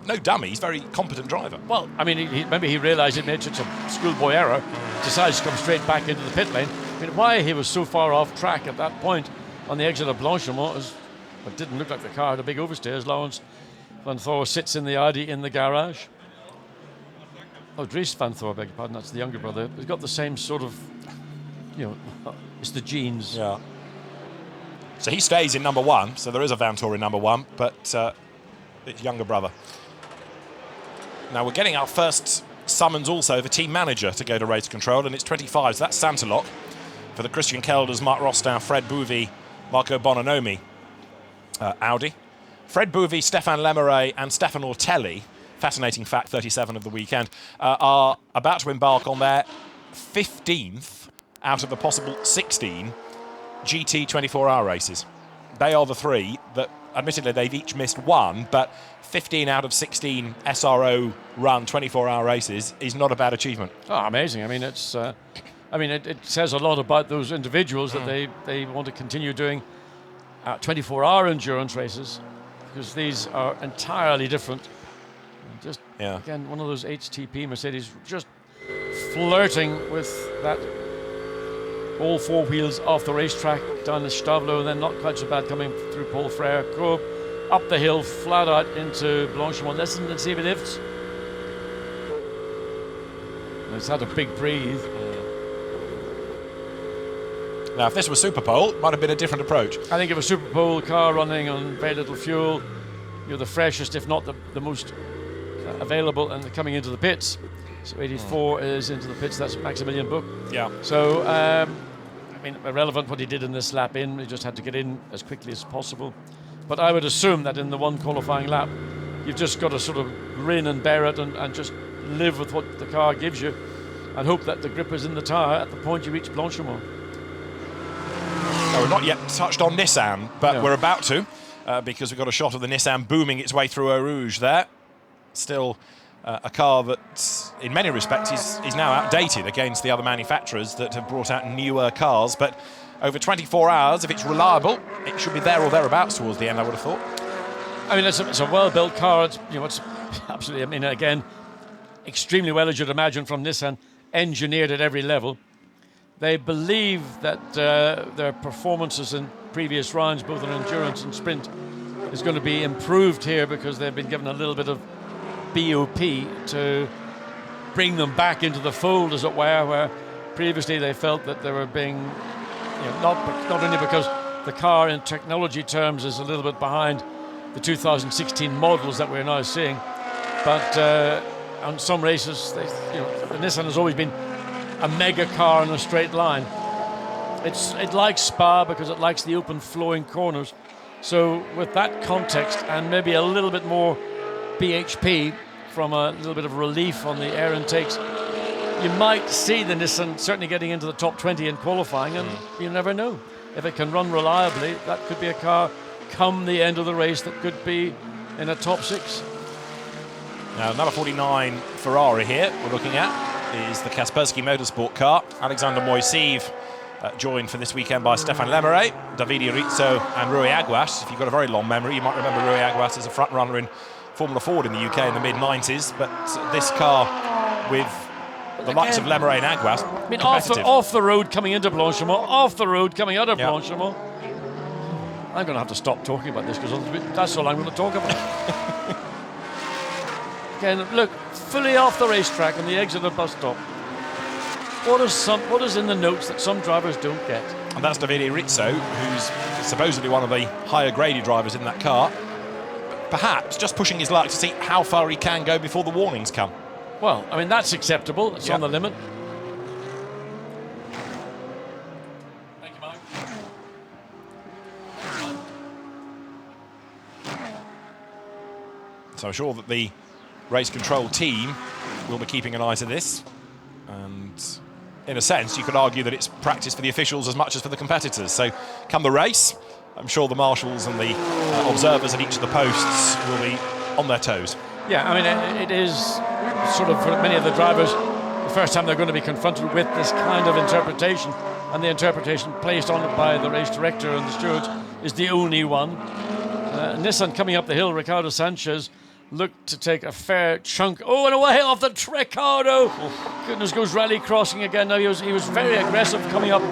no dummy. He's a very competent driver. Well, I mean, maybe he realised it made such a schoolboy error, decides to come straight back into the pit lane. I mean, why he was so far off track at that point on the exit of Blanchimont is, it didn't look like the car had a big oversteer as Laurens Van Thor sits in the Audi in the garage. Oh, Dries Van Thor, beg your pardon, that's the younger brother. He's got the same sort of, it's the genes. Yeah. So he stays in number 1, so there is a Van Thor in number 1, but it's younger brother. Now we're getting our first summons also for team manager to go to race control, and it's 25, so that's Santalok for the Christian Kelders, Mark Rostin, Fred Bouvy, Marco Bononomi Audi. Fred Bouvy, Stefan Lemaret and Stefan Ortelli, fascinating fact, 37 of the weekend, are about to embark on their 15th out of the possible 16 GT 24-hour races. They are the 3 that, admittedly, they've each missed 1, but 15 out of 16 SRO run 24-hour races is not a bad achievement. Oh, amazing. I mean, it says a lot about those individuals that they want to continue doing 24-hour endurance races, because these are entirely different. Just, again, one of those HTP Mercedes just flirting with that all 4 wheels off the racetrack down the Stavelot, and then not quite so bad coming through Paul Frere. Coop, up the hill, flat out into Blanchimont. Listen and see if it lifts. It's had a big breathe. Now, if this was Superpole, it might have been a different approach. I think if a Superpole car running on very little fuel, you're the freshest, if not the most available, and coming into the pits. So 84 is into the pits. That's Maximilian Buch. Yeah. So, I mean, irrelevant what he did in this lap in. He just had to get in as quickly as possible. But I would assume that in the one qualifying lap, you've just got to sort of grin and bear it and just live with what the car gives you and hope that the grip is in the tyre at the point you reach Blanchimont. No, we've not yet touched on Nissan, but we're about to, because we've got a shot of the Nissan booming its way through Eau Rouge there. Still a car that, in many respects, is now outdated against the other manufacturers that have brought out newer cars. But over 24 hours, if it's reliable, it should be there or thereabouts towards the end, I would have thought. I mean, it's a well-built car. It's absolutely, I mean, again, extremely well, as you'd imagine, from Nissan, engineered at every level. They believe that their performances in previous rounds, both in endurance and sprint, is going to be improved here because they've been given a little bit of BOP to bring them back into the fold, as it were, where previously they felt that they were being, not only because the car in technology terms is a little bit behind the 2016 models that we're now seeing, but on some races, the Nissan has always been a mega car in a straight line. It likes Spa because it likes the open flowing corners. So with that context and maybe a little bit more BHP from a little bit of relief on the air intakes, you might see the Nissan certainly getting into the top 20 in qualifying, and you never know. If it can run reliably, that could be a car come the end of the race that could be in a top 6. Now, number 49 Ferrari here we're looking at is the Kaspersky Motorsport car. Alexander Moiseev joined for this weekend by Stefan Lemaret, Davide Rizzo and Rui Aguas. If you've got a very long memory, you might remember Rui Aguas as a front runner in Formula Ford in the UK in the mid-90s, but this car with the likes of Lemaret and Aguas, I mean, off the road coming into Blanchimont, off the road coming out of Blanchimont. I'm going to have to stop talking about this because that's all I'm going to talk about. Again, look, fully off the racetrack on the exit of the bus stop. What is in the notes that some drivers don't get? And that's Davide Rizzo, who's supposedly one of the higher graded drivers in that car. Perhaps just pushing his luck to see how far he can go before the warnings come. Well, I mean, that's acceptable. It's on the limit. Thank you, Mike. So I'm sure that the race control team will be keeping an eye to this. And in a sense, you could argue that it's practice for the officials as much as for the competitors. So come the race, I'm sure the marshals and the observers at each of the posts will be on their toes. Yeah, I mean, it is sort of, for many of the drivers, the first time they're going to be confronted with this kind of interpretation, and the interpretation placed on it by the race director and the stewards is the only one. Nissan coming up the hill, Ricardo Sanchez looked to take a fair chunk. Oh, and away off the Ricardo! Oh, goodness, goes rally crossing again. Now he was very aggressive coming up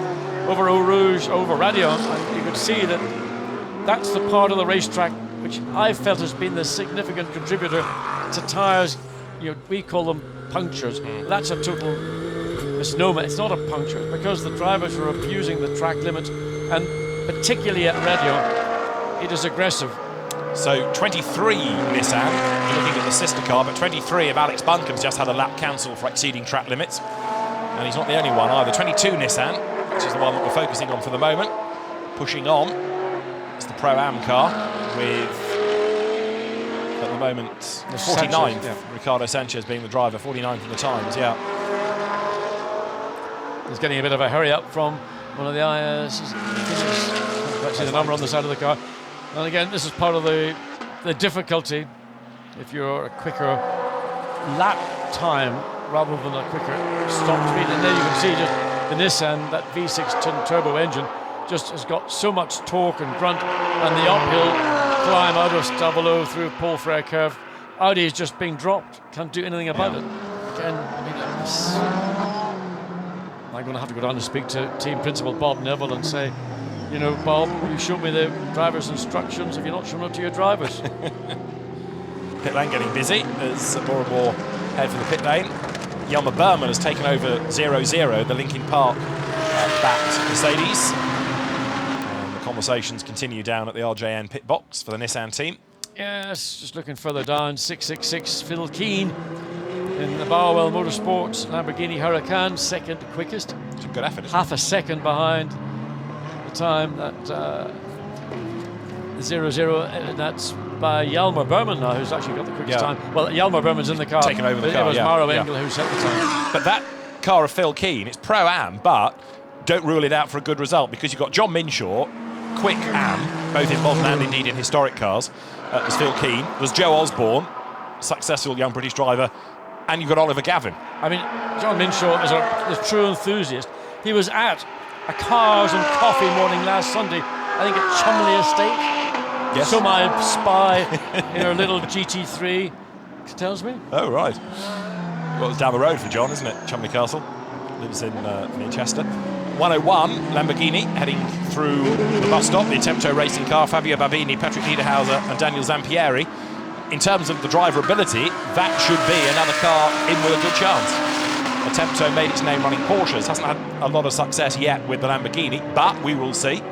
over Eau Rouge, over Radion, and you could see that that's the part of the racetrack which I felt has been the significant contributor to tyres. We call them punctures. That's a total misnomer. It's not a puncture. It's because the drivers are abusing the track limit, and particularly at Radion, it is aggressive. So 23 Nissan, looking at the sister car, but 23 of Alex Buncombe's just had a lap cancel for exceeding track limits. And he's not the only one either. 22 Nissan, which is the one that we're focusing on for the moment. Pushing on, it's the Pro-Am car with, at the moment, the 49th, Ricardo Sanchez being the driver, 49th in the times, He's getting a bit of a hurry up from one of the IS. Actually, the number on the side of the car. And again, this is part of the difficulty. If you're a quicker lap time rather than a quicker stop speed, and there you can see just the Nissan, that V6 twin turbo engine, just has got so much torque and grunt, and the uphill climb out of Stavelot through Paul Frere curve. Audi is just being dropped. Can't do anything about it. Again, I mean, I'm going to have to go down and speak to team principal Bob Neville and say, Bob, you showed me the driver's instructions. Have you not shown it to your drivers? Pit lane getting busy as more and more head for the pit lane. Yelmer Berman has taken over 0-0, the Linkin Park backed Mercedes. And the conversations continue down at the RJN pit box for the Nissan team. Yes, just looking further down, 666 Phil Keane in the Barwell Motorsports Lamborghini Huracan, second quickest. It's a good effort, half a second behind the time that 0-0, that's by Yelmer Berman now, who's actually got the quickest time. Well, Yelmer Berman's in the car. Taken over the car, It was Maro Engel who set the time. But that car of Phil Keane, it's Pro-Am, but don't rule it out for a good result, because you've got John Minshaw, quick Am, both in modern and indeed in historic cars. There's Phil Keane, there's Joe Osborne, successful young British driver, and you've got Oliver Gavin. I mean, John Minshaw is a true enthusiast. He was at a cars and coffee morning last Sunday, I think at Chumley Estate. Yes. So my spy in her little GT3 tells me. Oh, right. Well, it's down the road for John, isn't it? Chumley Castle. Lives in Manchester. 101 Lamborghini heading through the bus stop. The Attempto racing car, Fabio Babini, Patrick Niederhauser and Daniel Zampieri. In terms of the driver ability, that should be another car in with a good chance. Attempto made its name running Porsches. Hasn't had a lot of success yet with the Lamborghini, but we will see.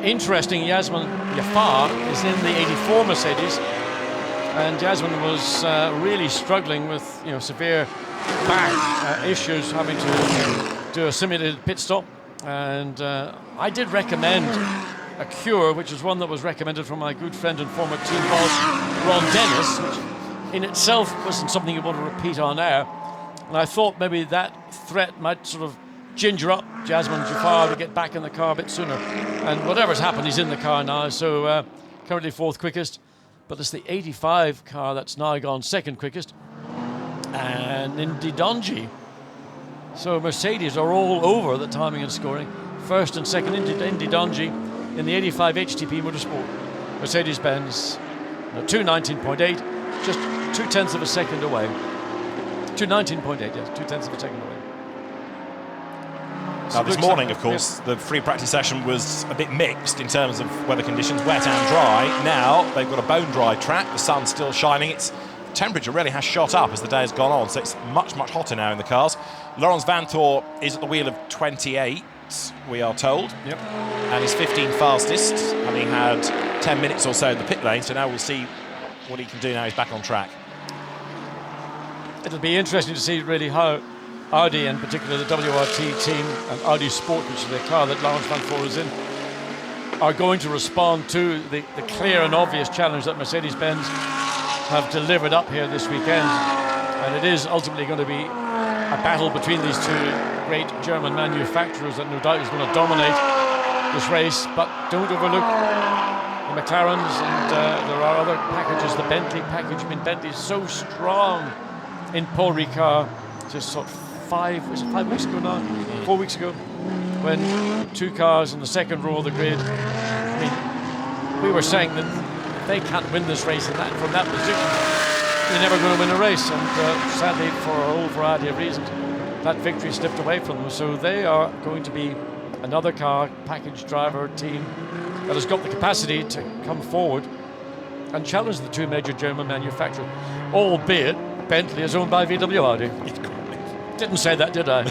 Interesting, Yasmin Jafar is in the 84 Mercedes, and Yasmin was really struggling with severe back issues, having to do a simulated pit stop. And I did recommend a cure, which is one that was recommended from my good friend and former team boss Ron Dennis, which in itself wasn't something you want to repeat on air. And I thought maybe that threat might sort of ginger up Jasmine Jafar to get back in the car a bit sooner. And whatever's happened, he's in the car now, so currently fourth quickest. But it's the 85 car that's now gone second quickest. And Indy Dungey. So Mercedes are all over the timing and scoring. First and second, Indy Dungey in the 85 HTP Motorsport. Mercedes-Benz, 2:19.8, just 0.2 of a second away. 2:19.8, yes, 0.2 of a second away. Now, this morning, of course, the free practice session was a bit mixed in terms of weather conditions, wet and dry. Now, they've got a bone-dry track. The sun's still shining. Its temperature really has shot up as the day has gone on, so it's much, much hotter now in the cars. Laurens Vanthoor is at the wheel of 28, we are told. Yep. And is 15th fastest, having had 10 minutes or so in the pit lane. So now we'll see what he can do now he's back on track. it'll be interesting to see really how Audi, in particular the WRT team and Audi Sport, which is the car that Lawrence Van Voort is in, are going to respond to the clear and obvious challenge that Mercedes-Benz have delivered up here this weekend. And it is ultimately going to be a battle between these two great German manufacturers that no doubt is going to dominate this race. But don't overlook the McLarens, and there are other packages. The Bentley package. I mean, Bentley is so strong in Paul Ricard. Just sort of 5 weeks ago now? 4 weeks ago, when 2 cars in the second row of the grid. I mean, we were saying that if they can't win this race from that position, they're never going to win a race. And sadly, for a whole variety of reasons, that victory slipped away from them. So they are going to be another car package driver team that has got the capacity to come forward and challenge the 2 major German manufacturers, albeit Bentley is owned by VW Audi. Didn't say that, did I?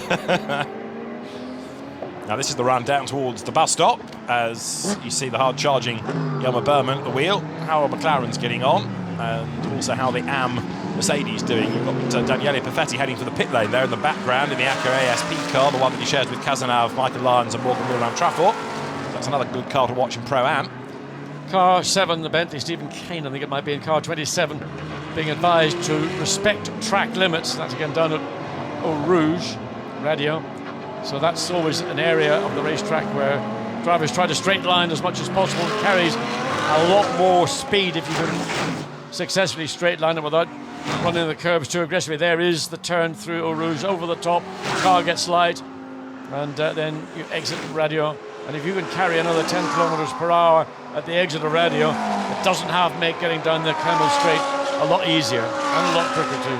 Now this is the run down towards the bus stop as you see the hard-charging Jelmer Berman at the wheel. How are McLaren's getting on, and also how the AM Mercedes doing. You've got Daniele Perfetti heading for the pit lane there in the background in the Acura ASP car, the one that he shares with Cazenave, Michael Lyons and Morgan Moulin Trafort. That's another good car to watch in Pro-Am. Car 7, the Bentley Stephen Kane, I think it might be in car 27, being advised to respect track limits. That's again down at Eau Rouge Radio. So that's always an area of the racetrack where drivers try to straight line as much as possible. It carries a lot more speed if you can successfully straight line it without running the curbs too aggressively. There is the turn through Eau Rouge, over the top, the car gets light, and then you exit Radio. And if you can carry another 10 kilometers per hour at the exit of Radio, it doesn't make getting down the Camel Straight a lot easier and a lot quicker too.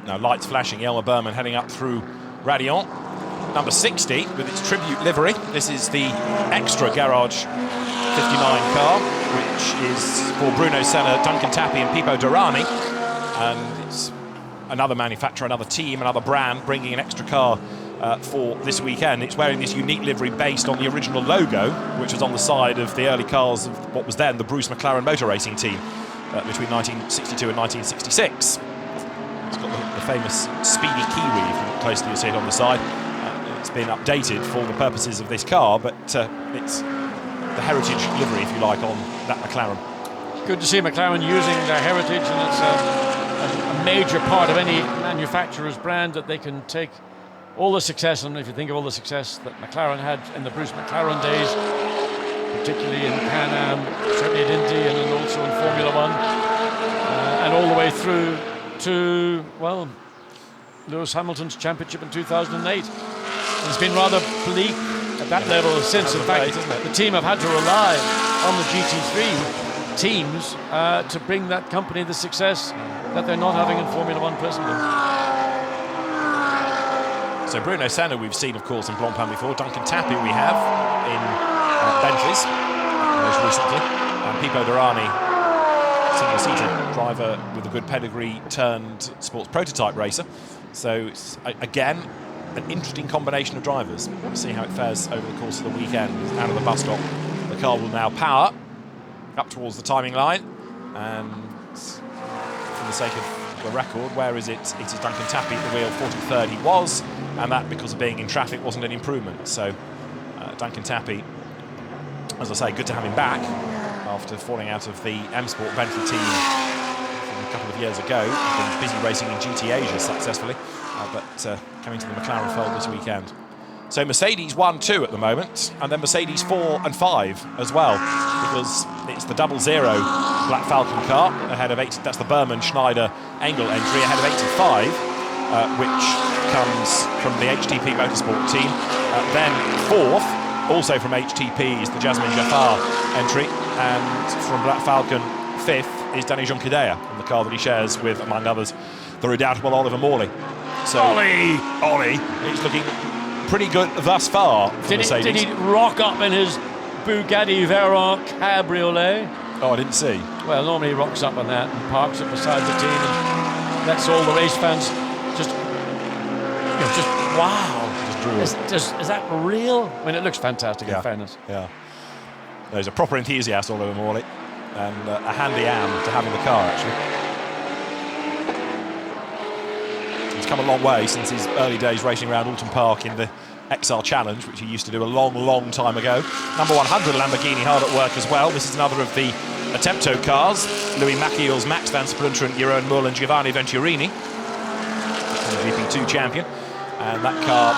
Now lights flashing, Jelmer Berman heading up through Radion. Number 60 with its tribute livery. This is the extra Garage 59 car, which is for Bruno Senna, Duncan Tappy and Pipo Derani. And it's another manufacturer, another team, another brand bringing an extra car for this weekend. It's wearing this unique livery based on the original logo, which was on the side of the early cars of what was then the Bruce McLaren Motor Racing team between 1962 and 1966. It's got the famous speedy keyweave, closely you see it on the side. It's been updated for the purposes of this car, but it's the heritage livery, if you like, on that McLaren. Good to see McLaren using their heritage, and it's a major part of any manufacturer's brand that they can take all the success, and if you think of all the success that McLaren had in the Bruce McLaren days, particularly in Can-Am, certainly at Indy, and then also in Formula One, and all the way through to, well, Lewis Hamilton's championship in 2008. It's been rather bleak at that level since. In fact, the team have had to rely on the GT3 teams to bring that company the success that they're not having in Formula One presently. So Bruno Senna we've seen, of course, in Blancpain before. Duncan Tappy we have in Bentleys most recently. And Pipo Derani, single-seater driver with a good pedigree turned sports prototype racer. So it's, again, an interesting combination of drivers. We'll see how it fares over the course of the weekend. Out of the bus stop, the car will now power up towards the timing line. And for the sake of the record, where is it? It is Duncan Tappy at the wheel, 43rd he was, and that, because of being in traffic, wasn't an improvement. So Duncan Tappy, as I say, good to have him back after falling out of the M Sport Bentley team from a couple of years ago. He's been busy racing in GT Asia successfully, but coming to the McLaren fold this weekend. So Mercedes 1-2 at the moment, and then Mercedes 4 and 5 as well, because it's the 00 Black Falcon car ahead of 8. That's the Berman Schneider Engel entry ahead of 85, which comes from the HTP Motorsport team. Then fourth, also from HTP, is the Jasmine Jaffar entry, and from Black Falcon, fifth is Danny Juncadella, in the car that he shares with, among others, the redoubtable Oliver Morley. So Ollie, he's looking pretty good thus far for Mercedes. Did he rock up in his Bugatti Veyron Cabriolet? Oh, I didn't see. Well, normally he rocks up on that and parks it beside the team and lets all the race fans just wow. Is that real? I mean, it looks fantastic in fairness. Yeah. There's a proper enthusiast all over Morley. and a handy am to have in the car, actually. He's come a long way since his early days racing around Alton Park in the XR Challenge, which he used to do a long, long time ago. Number 100 Lamborghini hard at work as well. This is another of the Attempto cars. Louis Machiel's Max van Sprinter and Jeroen Mull and Giovanni Venturini, the GP2 champion. And that car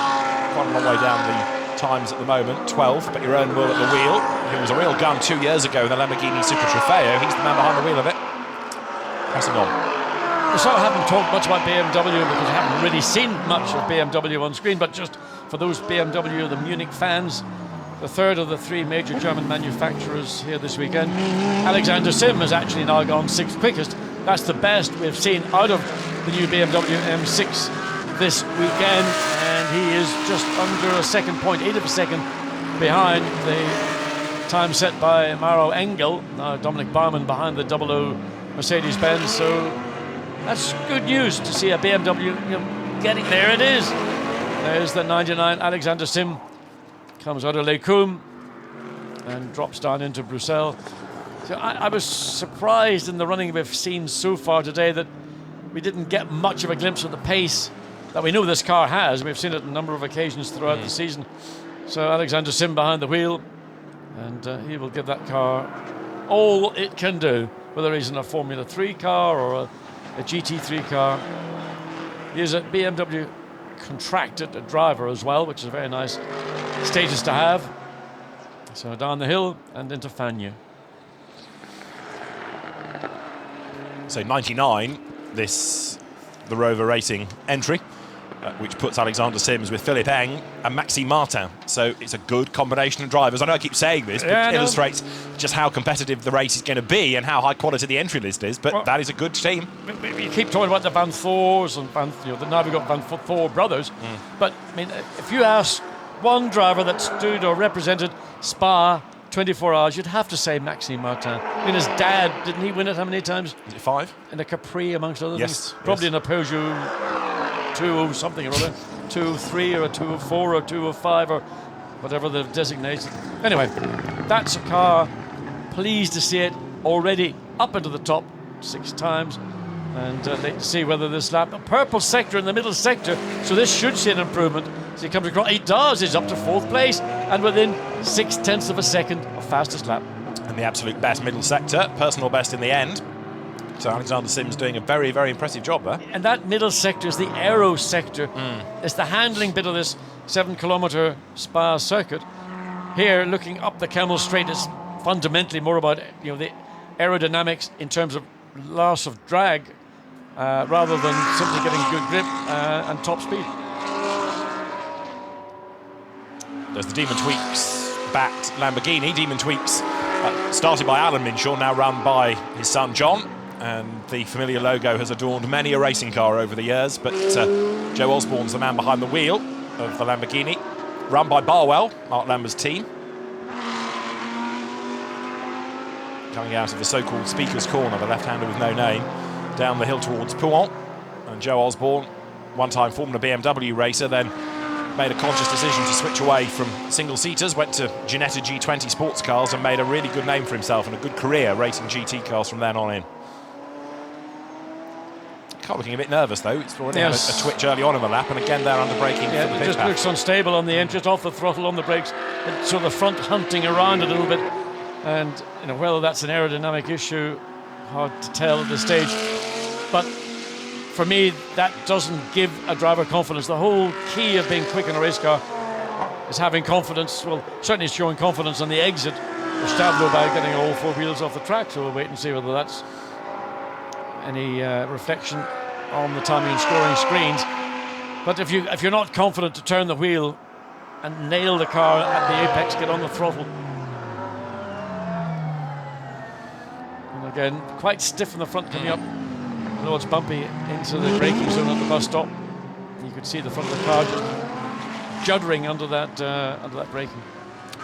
quite a long way down the times at the moment, 12th, but Jeroen Mull at the wheel, who was a real gun 2 years ago in the Lamborghini Super Trofeo. He's the man behind the wheel of it. Pressing on. We sort of haven't talked much about BMW because we haven't really seen much of BMW on screen, but just for those BMW, the Munich fans, the third of the three major German manufacturers here this weekend. Alexander Sim has actually now gone sixth quickest. That's the best we've seen out of the new BMW M6 this weekend, and he is just under a second, 0.8 of a second behind the time set by Maro Engel. Now Dominic Baumann behind the 00 Mercedes-Benz, so that's good news to see a BMW getting there. It is. There's the 99 Alexander Sim. Comes out of Les Combes and drops down into Bruxelles. So I was surprised in the running we've seen so far today that we didn't get much of a glimpse of the pace that we know this car has. We've seen it on a number of occasions throughout the season. So Alexander Sim behind the wheel, and he will give that car all it can do, whether he's in a Formula 3 car or a GT3 car. He is a BMW contracted driver as well, which is a very nice status to have. So down the hill and into Fagnes. So 99, the Rover Racing entry, which puts Alexander Sims with Philippe Eng and Maxime Martin. So it's a good combination of drivers. I know I keep saying this, but it illustrates just how competitive the race is going to be and how high quality the entry list is. But that is a good team. You keep talking about the Van Thors and now we've got Van Thor brothers. But I mean, if you ask one driver that stood or represented Spa 24 hours, you'd have to say Maxime Martin. I mean, his dad, didn't he win it how many times? Is it 5? In a Capri, amongst other things. Probably in a Peugeot 2 something or other. 203 or a 204 or a 205 or whatever the designation. Anyway, that's a car. Pleased to see it already up into the top 6 times. And let's see whether this lap, a purple sector in the middle sector, so this should see an improvement. So he comes across, he does, he's up to 4th place and within 0.6 of a second of fastest lap. And the absolute best middle sector, personal best in the end. So Alexander Sims doing a very, very impressive job there. And that middle sector is the aero sector. It's the handling bit of this 7-kilometre Spa circuit. Here, looking up the Kemmel Straight, is fundamentally more about the aerodynamics in terms of loss of drag, rather than simply getting good grip and top speed. There's the Demon Tweaks backed Lamborghini. Demon Tweaks started by Alan Minshaw, now run by his son John. And the familiar logo has adorned many a racing car over the years. But Joe Osborne's the man behind the wheel of the Lamborghini, run by Barwell, Mark Lambert's team. Coming out of the so-called Speaker's Corner, the left-hander with no name, down the hill towards Pouhon. And Joe Osborne, one-time Formula BMW racer, then made a conscious decision to switch away from single-seaters, went to Ginetta G20 sports cars and made a really good name for himself and a good career racing GT cars from then on in. Car looking a bit nervous though. It's already had a twitch early on in the lap, and again they're under braking. Yeah, it just looks unstable on the end, just off the throttle on the brakes. And so the front hunting around a little bit, and whether that's an aerodynamic issue, hard to tell at this stage. But for me, that doesn't give a driver confidence. The whole key of being quick in a race car is having confidence. Well, certainly showing confidence on the exit for Stablo by getting all 4 wheels off the track. So we'll wait and see whether that's any reflection on the timing and scoring screens. But if you're not confident to turn the wheel and nail the car at the apex, get on the throttle. And again, quite stiff in the front coming up. Although it's bumpy into the braking zone at the bus stop, you could see the front of the car just juddering under that braking.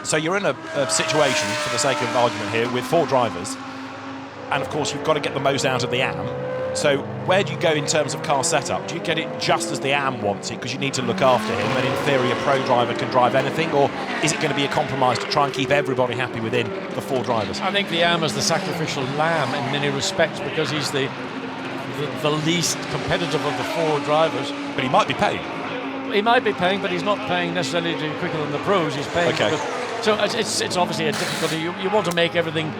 So you're in a situation, for the sake of argument here, with 4 drivers, and of course you've got to get the most out of the AM. So where do you go in terms of car setup? Do you get it just as the AM wants it because you need to look after him, and in theory a pro driver can drive anything, or is it going to be a compromise to try and keep everybody happy within the 4 drivers? I think the AM is the sacrificial lamb in many respects because he's the least competitive of the 4 drivers. But he might be paid. He might be paying, but he's not paying necessarily to be quicker than the pros. He's paying. Okay. So it's obviously a difficulty. You want to make everything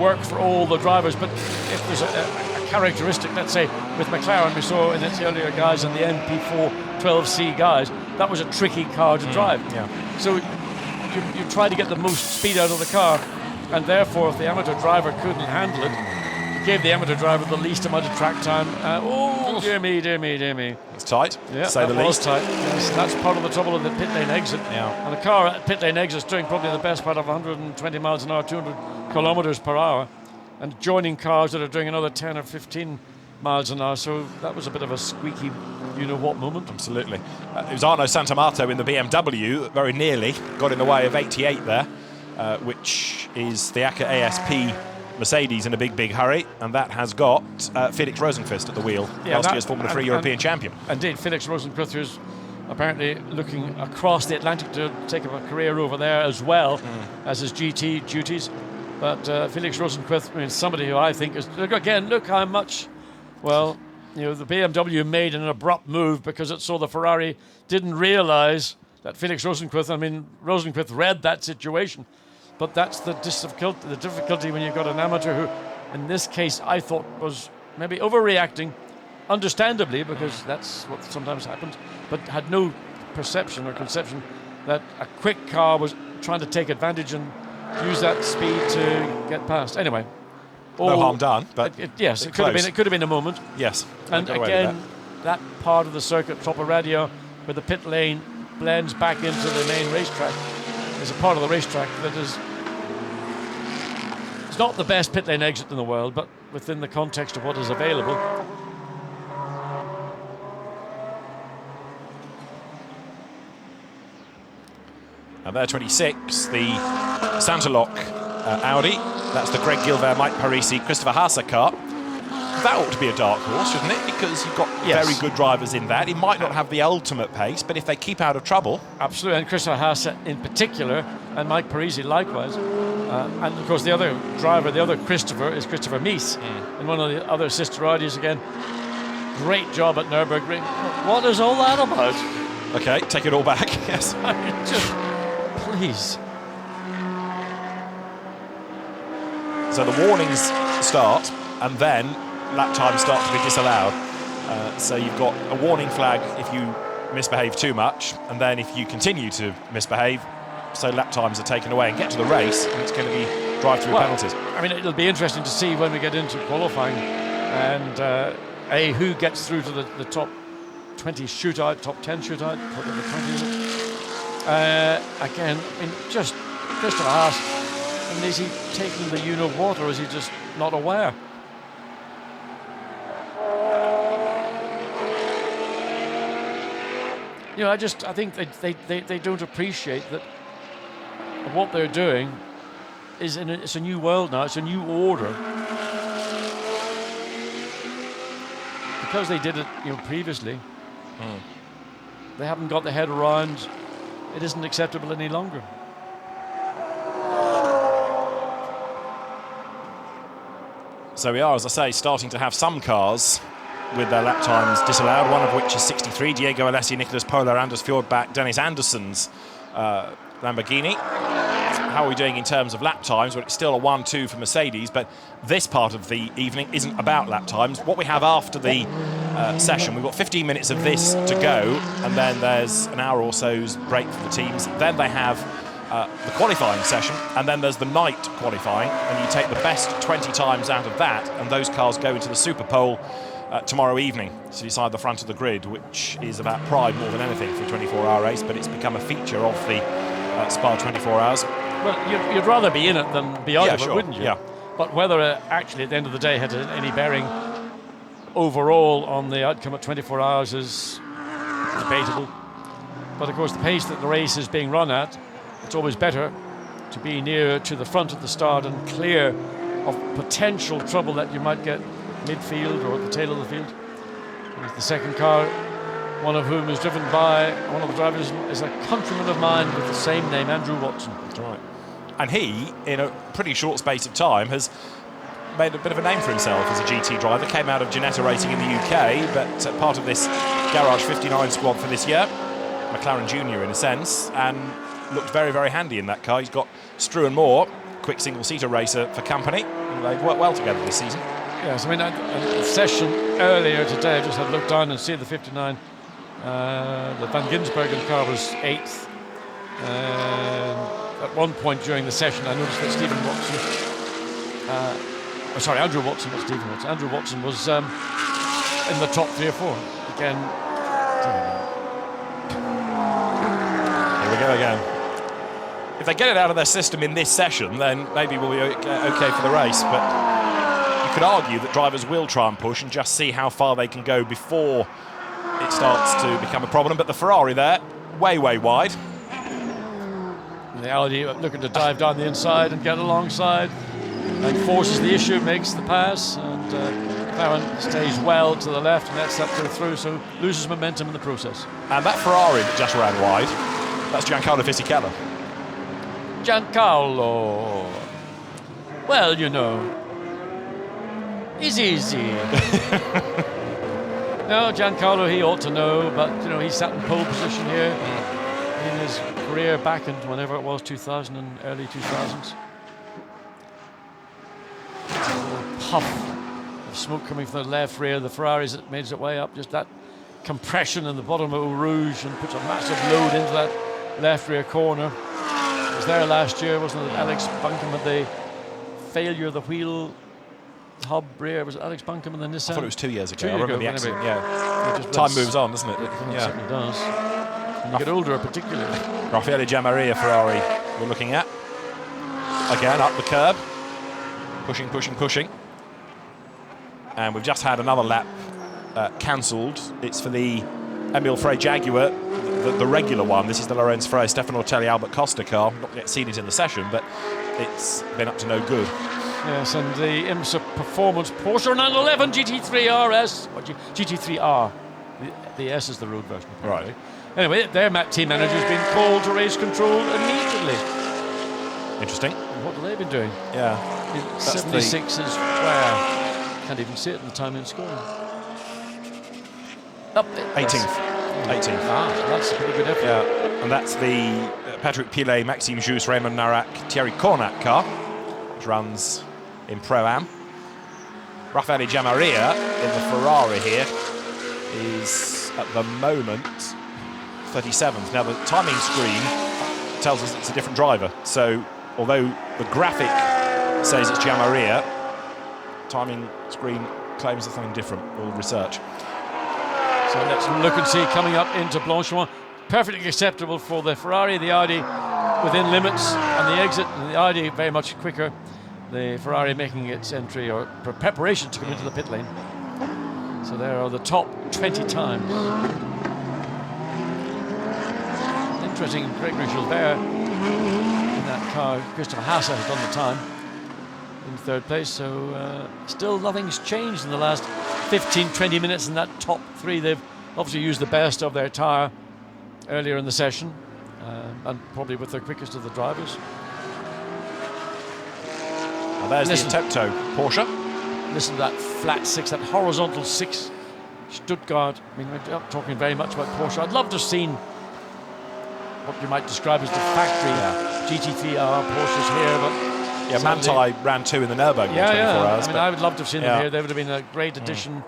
work for all the drivers, but if there's a characteristic, let's say with McLaren, we saw in its earlier guys and the MP4 12C guys, that was a tricky car to drive. Yeah. So you try to get the most speed out of the car, and therefore if the amateur driver couldn't handle it, you gave the amateur driver the least amount of track time. Dear me, dear me, dear me. It's tight, Yeah, to say the least. tight. Yes, and that's part of the trouble of the pit lane exit. Yeah. And the car at pit lane exit is doing probably the best part of 120 miles an hour, 200 kilometers per hour, and joining cars that are doing another 10 or 15 miles an hour. So that was a bit of a squeaky, you-know-what moment. Absolutely. It was Arno Santamato in the BMW that very nearly got in the way of 88 there, which is the ACA ASP Mercedes in a big hurry, and that has got Felix Rosenqvist at the wheel, last year's Formula 3 European champion. Indeed, Felix Rosenqvist, who's apparently looking across the Atlantic to take up a career over there as well as his GT duties. But Felix Rosenqvist, I mean, somebody who I think is, look how much, well, the BMW made an abrupt move because it saw the Ferrari didn't realise that Felix Rosenqvist read that situation. But that's the difficulty when you've got an amateur who, in this case, I thought was maybe overreacting, understandably, because that's what sometimes happens, but had no perception or conception that a quick car was trying to take advantage and use that speed to get past. Anyway, No harm done, but it could have been a moment. Yes. And again, that part of the circuit, Toporadio, where the pit lane blends back into the main racetrack, is a part of the racetrack that is, it's not the best pit lane exit in the world, but within the context of what is available. And there, 26, the Santalok Audi. That's the Greg Gilbert, Mike Parisi, Christopher Haase car. That ought to be a dark horse, shouldn't it? Because you've got very good drivers in that. He might not have the ultimate pace, but if they keep out of trouble... Absolutely, and Christopher Haase in particular, and Mike Parisi likewise. And of course the other driver, the other Christopher, is Christopher Mies in one of the other sister Audis again. Great job at Nürburgring. What is all that about? Okay, take it all back, yes. Please. So the warnings start, and then lap times start to be disallowed. So you've got a warning flag if you misbehave too much, and then if you continue to misbehave, so lap times are taken away and get to the race, and it's going to be drive-through penalties. I mean, it'll be interesting to see when we get into qualifying, and who gets through to the top 20 shootout, top 10 shootout, whatever 20 is. Again, I mean, just Christopher Haase, I mean, is he taking the you-know-what, or is he just not aware? I think they don't appreciate that what they're doing is it's a new world now, it's a new order. Because they did it, previously, they haven't got their head around it isn't acceptable any longer. So we are, as I say, starting to have some cars with their lap times disallowed, one of which is 63, Diego Alessi, Nicholas Polar, Anders Fjordbach, Dennis Andersson's Lamborghini. How are we doing in terms of lap times? Well, it's still a 1-2 for Mercedes, but this part of the evening isn't about lap times. What we have after the session, we've got 15 minutes of this to go, and then there's an hour or so's break for the teams. Then they have the qualifying session, and then there's the night qualifying, and you take the best 20 times out of that, and those cars go into the Super Pole tomorrow evening to decide the front of the grid, which is about pride more than anything for a 24-hour race, but it's become a feature of the Spa 24 Hours. Well, you'd rather be in it than be out of it, wouldn't you? Yeah. But whether it actually at the end of the day had any bearing overall on the outcome at 24 hours is debatable. But of course, the pace that the race is being run at, it's always better to be near to the front of the start and clear of potential trouble that you might get midfield or at the tail of the field. And the second car, one of whom is driven by one of the drivers, is a countryman of mine with the same name, Andrew Watson. That's right. And he, in a pretty short space of time, has made a bit of a name for himself as a GT driver. Came out of Ginetta Racing in the UK, but part of this Garage 59 squad for this year. McLaren Junior in a sense, and looked very, very handy in that car. He's got Struan Moore, quick single-seater racer for company. And they've worked well together this season. Yes, I mean, a session earlier today, I just had a look down and see the 59. The Van Ginsbergen car was 8th. At one point during the session, I noticed that Andrew Watson, not Stephen Watson. Andrew Watson was in the top 3 or 4. Again, here we go again. If they get it out of their system in this session, then maybe we'll be okay for the race. But you could argue that drivers will try and push and just see how far they can go before it starts to become a problem. But the Ferrari there, way, way wide. The Audi looking to dive down the inside and get alongside and forces the issue, makes the pass, and McLaren stays well to the left and lets that go through, so loses momentum in the process. And that Ferrari that just ran wide, that's Giancarlo Fisichella. Giancarlo. Well, you know, he's easy. No, Giancarlo, he ought to know, but you know, he sat in pole position here in his career back in whenever it was, 2000 and early 2000s. Puff of smoke coming from the left rear of the Ferraris that made its way up, just that compression in the bottom of Eau Rouge and puts a massive load into that left rear corner. It was there last year, wasn't it? Alex Buncombe had the failure of the wheel hub rear. Was it Alex Buncombe and the Nissan? I thought it was 2 years ago. 2 I years remember ago, the accident, anyway. yeah. Time moves on, doesn't it? It certainly does. When you get older, particularly. Raffaele Giammaria Ferrari we're looking at. Again, up the curb. Pushing, pushing, pushing. And we've just had another lap cancelled. It's for the Emile Frey Jaguar, the regular one. This is the Lorenz Frey, Stefano Ortelli, Albert Costa car. Not yet seen it in the session, but it's been up to no good. Yes, and the IMSA Performance Porsche 911 GT3 RS, or GT3R. The S is the road version. Apparently. Right. Anyway, their team manager's been called to race control immediately. Interesting. And what have they been doing? Yeah. 76 is where? Can't even see it in the time in scoring. Up 18th. 18th. Ah, that's a pretty good effort. Yeah, and that's the Patrick Pilet, Maxime Jousse, Raymond Narak, Thierry Cornac car, which runs in Pro-Am. Raffaele Giammaria in the Ferrari here is, at the moment, 37th. Now, the timing screen tells us it's a different driver. So, although the graphic says it's Giammaria, timing screen claims something different. We'll research. So let's look and see coming up into Blanchimont. Perfectly acceptable for the Ferrari, the Audi within limits on the exit, and the Audi very much quicker. The Ferrari making its entry or preparation to come into the pit lane. So there are the top 20 times. Interesting, Gregory Gilbert in that car. Christopher Hasse has done the time in third place, so still nothing's changed in the last 15-20 minutes in that top 3. They've obviously used the best of their tyre earlier in the session, and probably with the quickest of the drivers. Now there's the Tepto Porsche. Listen to that flat 6, that horizontal 6 Stuttgart. I mean, we're not talking very much about Porsche. I'd love to have seen what you might describe as the factory GT3R Porsches here, but yeah, Manthey ran 2 in the Nürburgring 24 hours. I mean, I would love to have seen them here. They would have been a great addition.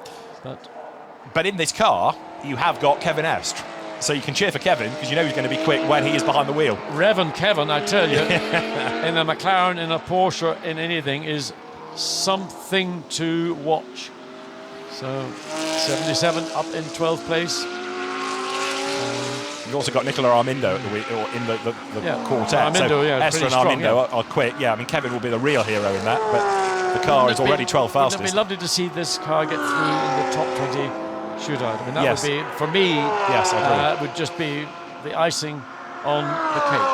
But in this car, you have got Kevin Estre. So you can cheer for Kevin, because you know he's going to be quick when he is behind the wheel. Revan Kevin, I tell you, in a McLaren, in a Porsche, in anything, is something to watch. So, 77 up in 12th place. You've also got Nicola Armindo at the wheel, or in the quartet. Armindo, so Estre and Armindo are quick. Yeah, I mean, Kevin will be the real hero in that, but the car is already 12th fastest. It would be lovely to see this car get through in the top 20 shootout. I mean, that would be, for me, would just be the icing on the cake.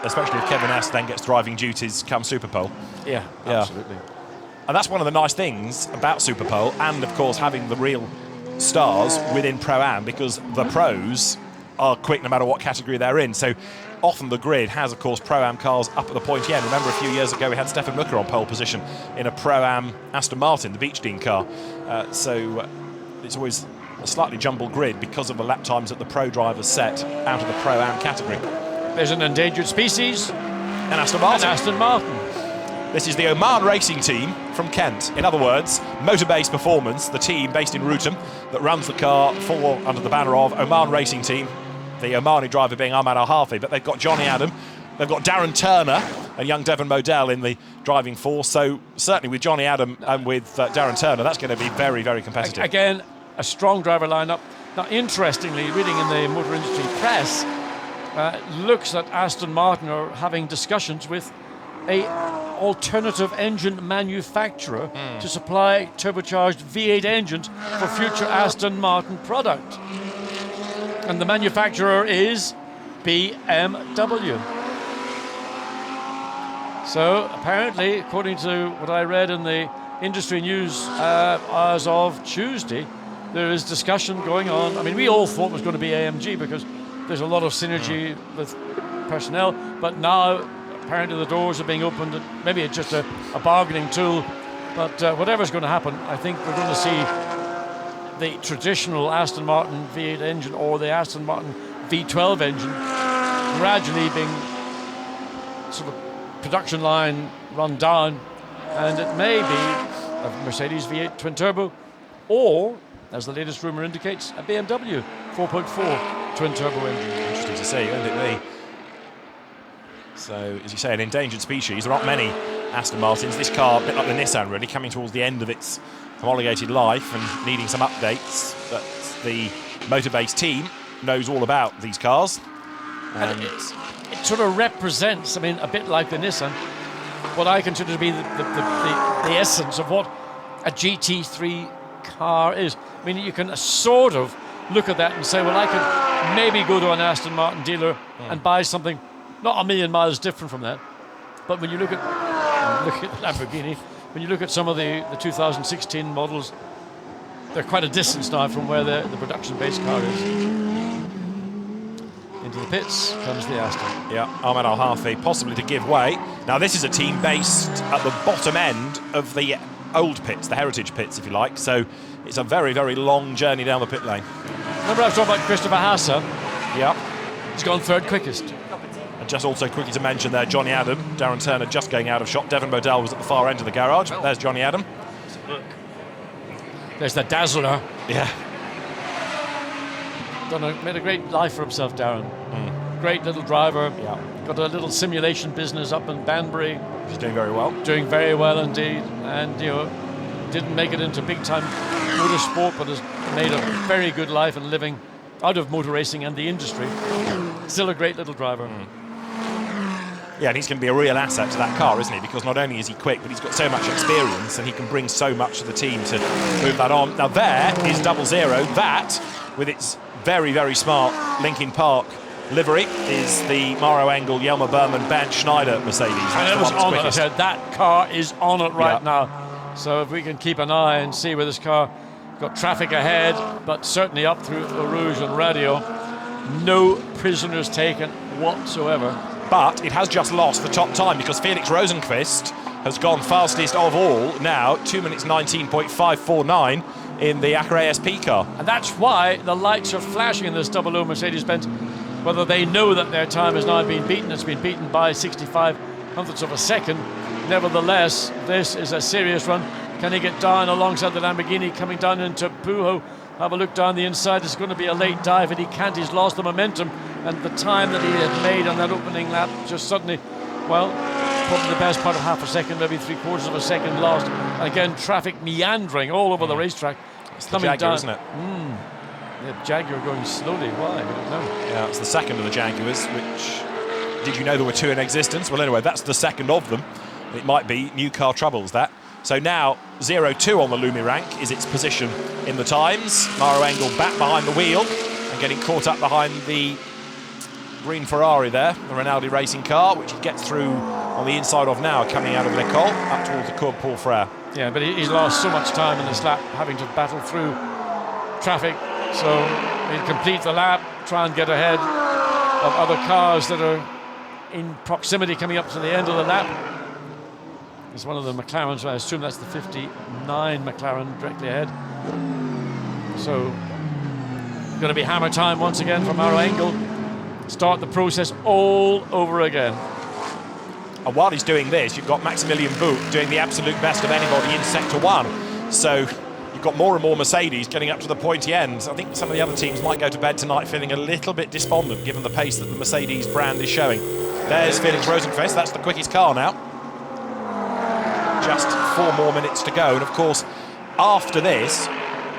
Especially if Kevin Estre then gets driving duties come Superpole. Yeah, absolutely. And that's one of the nice things about Superpole, and of course having the real stars within Pro-Am, because the pros are quick no matter what category they're in. So often the grid has, of course, Pro-Am cars up at the pointy end. Remember a few years ago we had Stefan Mucker on pole position in a Pro-Am Aston Martin, the Beechdean car. So it's always a slightly jumbled grid because of the lap times that the pro drivers set out of the Pro-Am category. There's an endangered species. And Aston Martin. And Aston Martin. This is the Oman Racing Team from Kent. In other words, Motorbase Performance, the team based in Rutem that runs the car under the banner of Oman Racing Team, the Omani driver being Ahmad Al-Harfi, but they've got Johnny Adam, they've got Darren Turner and young Devon Modell in the driving force. So certainly with Johnny Adam and with Darren Turner, that's going to be very, very competitive. Again, a strong driver lineup. Now, interestingly, reading in the motor industry press, looks at Aston Martin are having discussions with a alternative engine manufacturer to supply turbocharged V8 engines for future Aston Martin product. And the manufacturer is BMW. So apparently, according to what I read in the industry news as of Tuesday, there is discussion going on. I mean, we all thought it was going to be AMG because there's a lot of synergy with personnel, but now apparently the doors are being opened. Maybe it's just a bargaining tool, but whatever's going to happen, I think we're going to see the traditional Aston Martin V8 engine or the Aston Martin V12 engine gradually being sort of production line run down, and it may be a Mercedes V8 twin turbo, or, as the latest rumour indicates, a BMW 4.4 twin turbo engine. Interesting to see, won't it be? So, as you say, an endangered species. There aren't many Aston Martins. This car, a bit like the Nissan, really, coming towards the end of its homologated life and needing some updates. But the Motorbase team knows all about these cars. And it sort of represents, I mean, a bit like the Nissan, what I consider to be the essence of what a GT3 car is. I mean, you can sort of look at that and say, well, I could maybe go to an Aston Martin dealer and buy something not a million miles different from that. But when you look at Lamborghini, when you look at some of the 2016 models, they're quite a distance now from where the production base car is. Into the pits comes the Aston. Yeah, Ahmad Al-Harfi possibly to give way. Now this is a team based at the bottom end of the old pits, the heritage pits if you like, so it's a very, very long journey down the pit lane. Remember I was talking about Christopher Haase? Yeah. He's gone third quickest. And just also quickly to mention there, Johnny Adam, Darren Turner just going out of shot. Devon Modell was at the far end of the garage. There's Johnny Adam. There's the Dazzler. Yeah. Made a great life for himself, Darren. Great little driver. Yeah. Got a little simulation business up in Banbury. He's doing very well. Doing very well indeed. And, you know, didn't make it into big-time motorsport, but has made a very good life and living out of motor racing and the industry. Still a great little driver. Yeah, and he's going to be a real asset to that car, isn't he? Because not only is he quick, but he's got so much experience and he can bring so much to the team to move that on. Now there is 00. That, with its very, very smart Linkin Park livery, is the Mauro Engel, Jelmer Berman, Bernd Schneider Mercedes. And it was on it. I said, that car is on it right now. So if we can keep an eye and see where this car got traffic ahead, but certainly up through Eau Rouge and Radio, no prisoners taken whatsoever. But it has just lost the top time because Felix Rosenqvist has gone fastest of all now, 2 minutes 19.549 in the Acura ASP car. And that's why the lights are flashing in this 00 Mercedes-Benz. Whether they know that their time has now been beaten, it's been beaten by 65 hundredths of a second. Nevertheless, this is a serious run. Can he get down alongside the Lamborghini coming down into Pujo? Have a look down the inside. It's going to be a late dive, and he can't. He's lost the momentum, and the time that he had made on that opening lap just suddenly, well, probably the best part of half a second, maybe 3/4 of a second lost. And again, traffic meandering all over the racetrack. It's coming Jaguar, down, isn't it? The Jaguar going slowly. Why? I don't know. Yeah, it's the second of the Jaguars, which, did you know there were two in existence? Well, anyway, that's the second of them. It might be new car troubles, that. So now 02 on the Lumi rank is its position in the times. Mauro Engel back behind the wheel and getting caught up behind the green Ferrari there, the Rinaldi racing car, which he gets through on on the inside of now, coming out of L'École up towards the Cours Paul Frère. Yeah, but he's lost so much time in this lap, having to battle through traffic. So he'll complete the lap, try and get ahead of other cars that are in proximity coming up to the end of the lap. There's one of the McLarens, so I assume that's the 59 McLaren directly ahead. So going to be hammer time once again for Maro Engel. Start the process all over again. And while he's doing this, you've got Maximilian Buch doing the absolute best of anybody in Sector 1. So you've got more and more Mercedes getting up to the pointy end. I think some of the other teams might go to bed tonight feeling a little bit despondent given the pace that the Mercedes brand is showing. There's Felix Rosenqvist, that's the quickest car now. Just 4 more minutes to go. And of course, after this,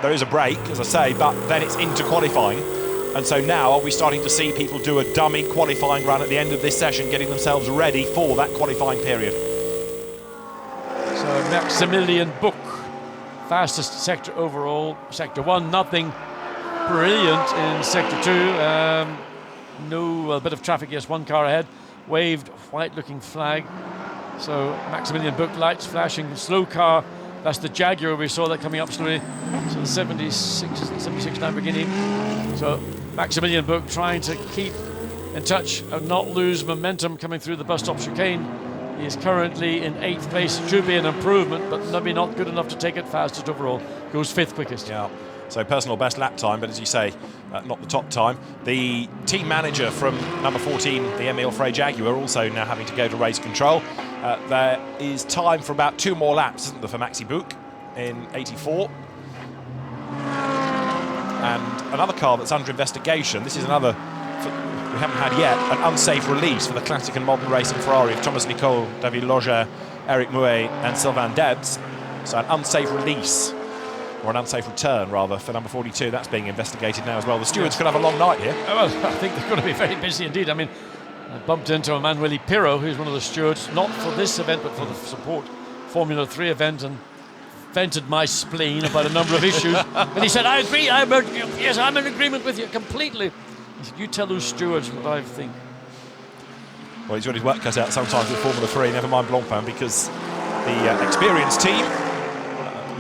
there is a break, as I say, but then it's into qualifying. And so now are we starting to see people do a dummy qualifying run at the end of this session, getting themselves ready for that qualifying period. So Maximilian Buch, fastest sector overall. Sector 1, nothing brilliant in Sector 2. A bit of traffic, yes, 1 car ahead. Waved white-looking flag. So Maximilian Buch, lights flashing, slow car. That's the Jaguar, we saw that coming up slowly. So the 76 Lamborghini. So Maximilian Buch trying to keep in touch and not lose momentum coming through the bus stop chicane. He is currently in 8th place. It should be an improvement, but maybe not good enough to take it fastest overall. Goes 5th quickest. Yeah. So personal best lap time, but as you say, not the top time. The team manager from number 14, the Emile Frey Jaguar, also now having to go to race control. There is time for about 2 more laps, isn't there, for Maxi Buch in 84. And another car that's under investigation. This is another, we haven't had yet, an unsafe release for the classic and modern racing Ferrari of Thomas Nicole, David Loger, Eric Mouet and Sylvain Debs. So an unsafe release, or an unsafe return rather, for number 42. That's being investigated now as well. The stewards could have a long night here. Well, I think they're going to be very busy indeed. I mean, I bumped into Emanuele Pirro, who's one of the stewards, not for this event, but for the support Formula 3 event, and vented my spleen about a number of issues. And he said, I agree, I'm in agreement with you completely. He said, you tell those stewards what I think. Well, he's got his work cut out sometimes with Formula 3, never mind Blancpain, because the experienced team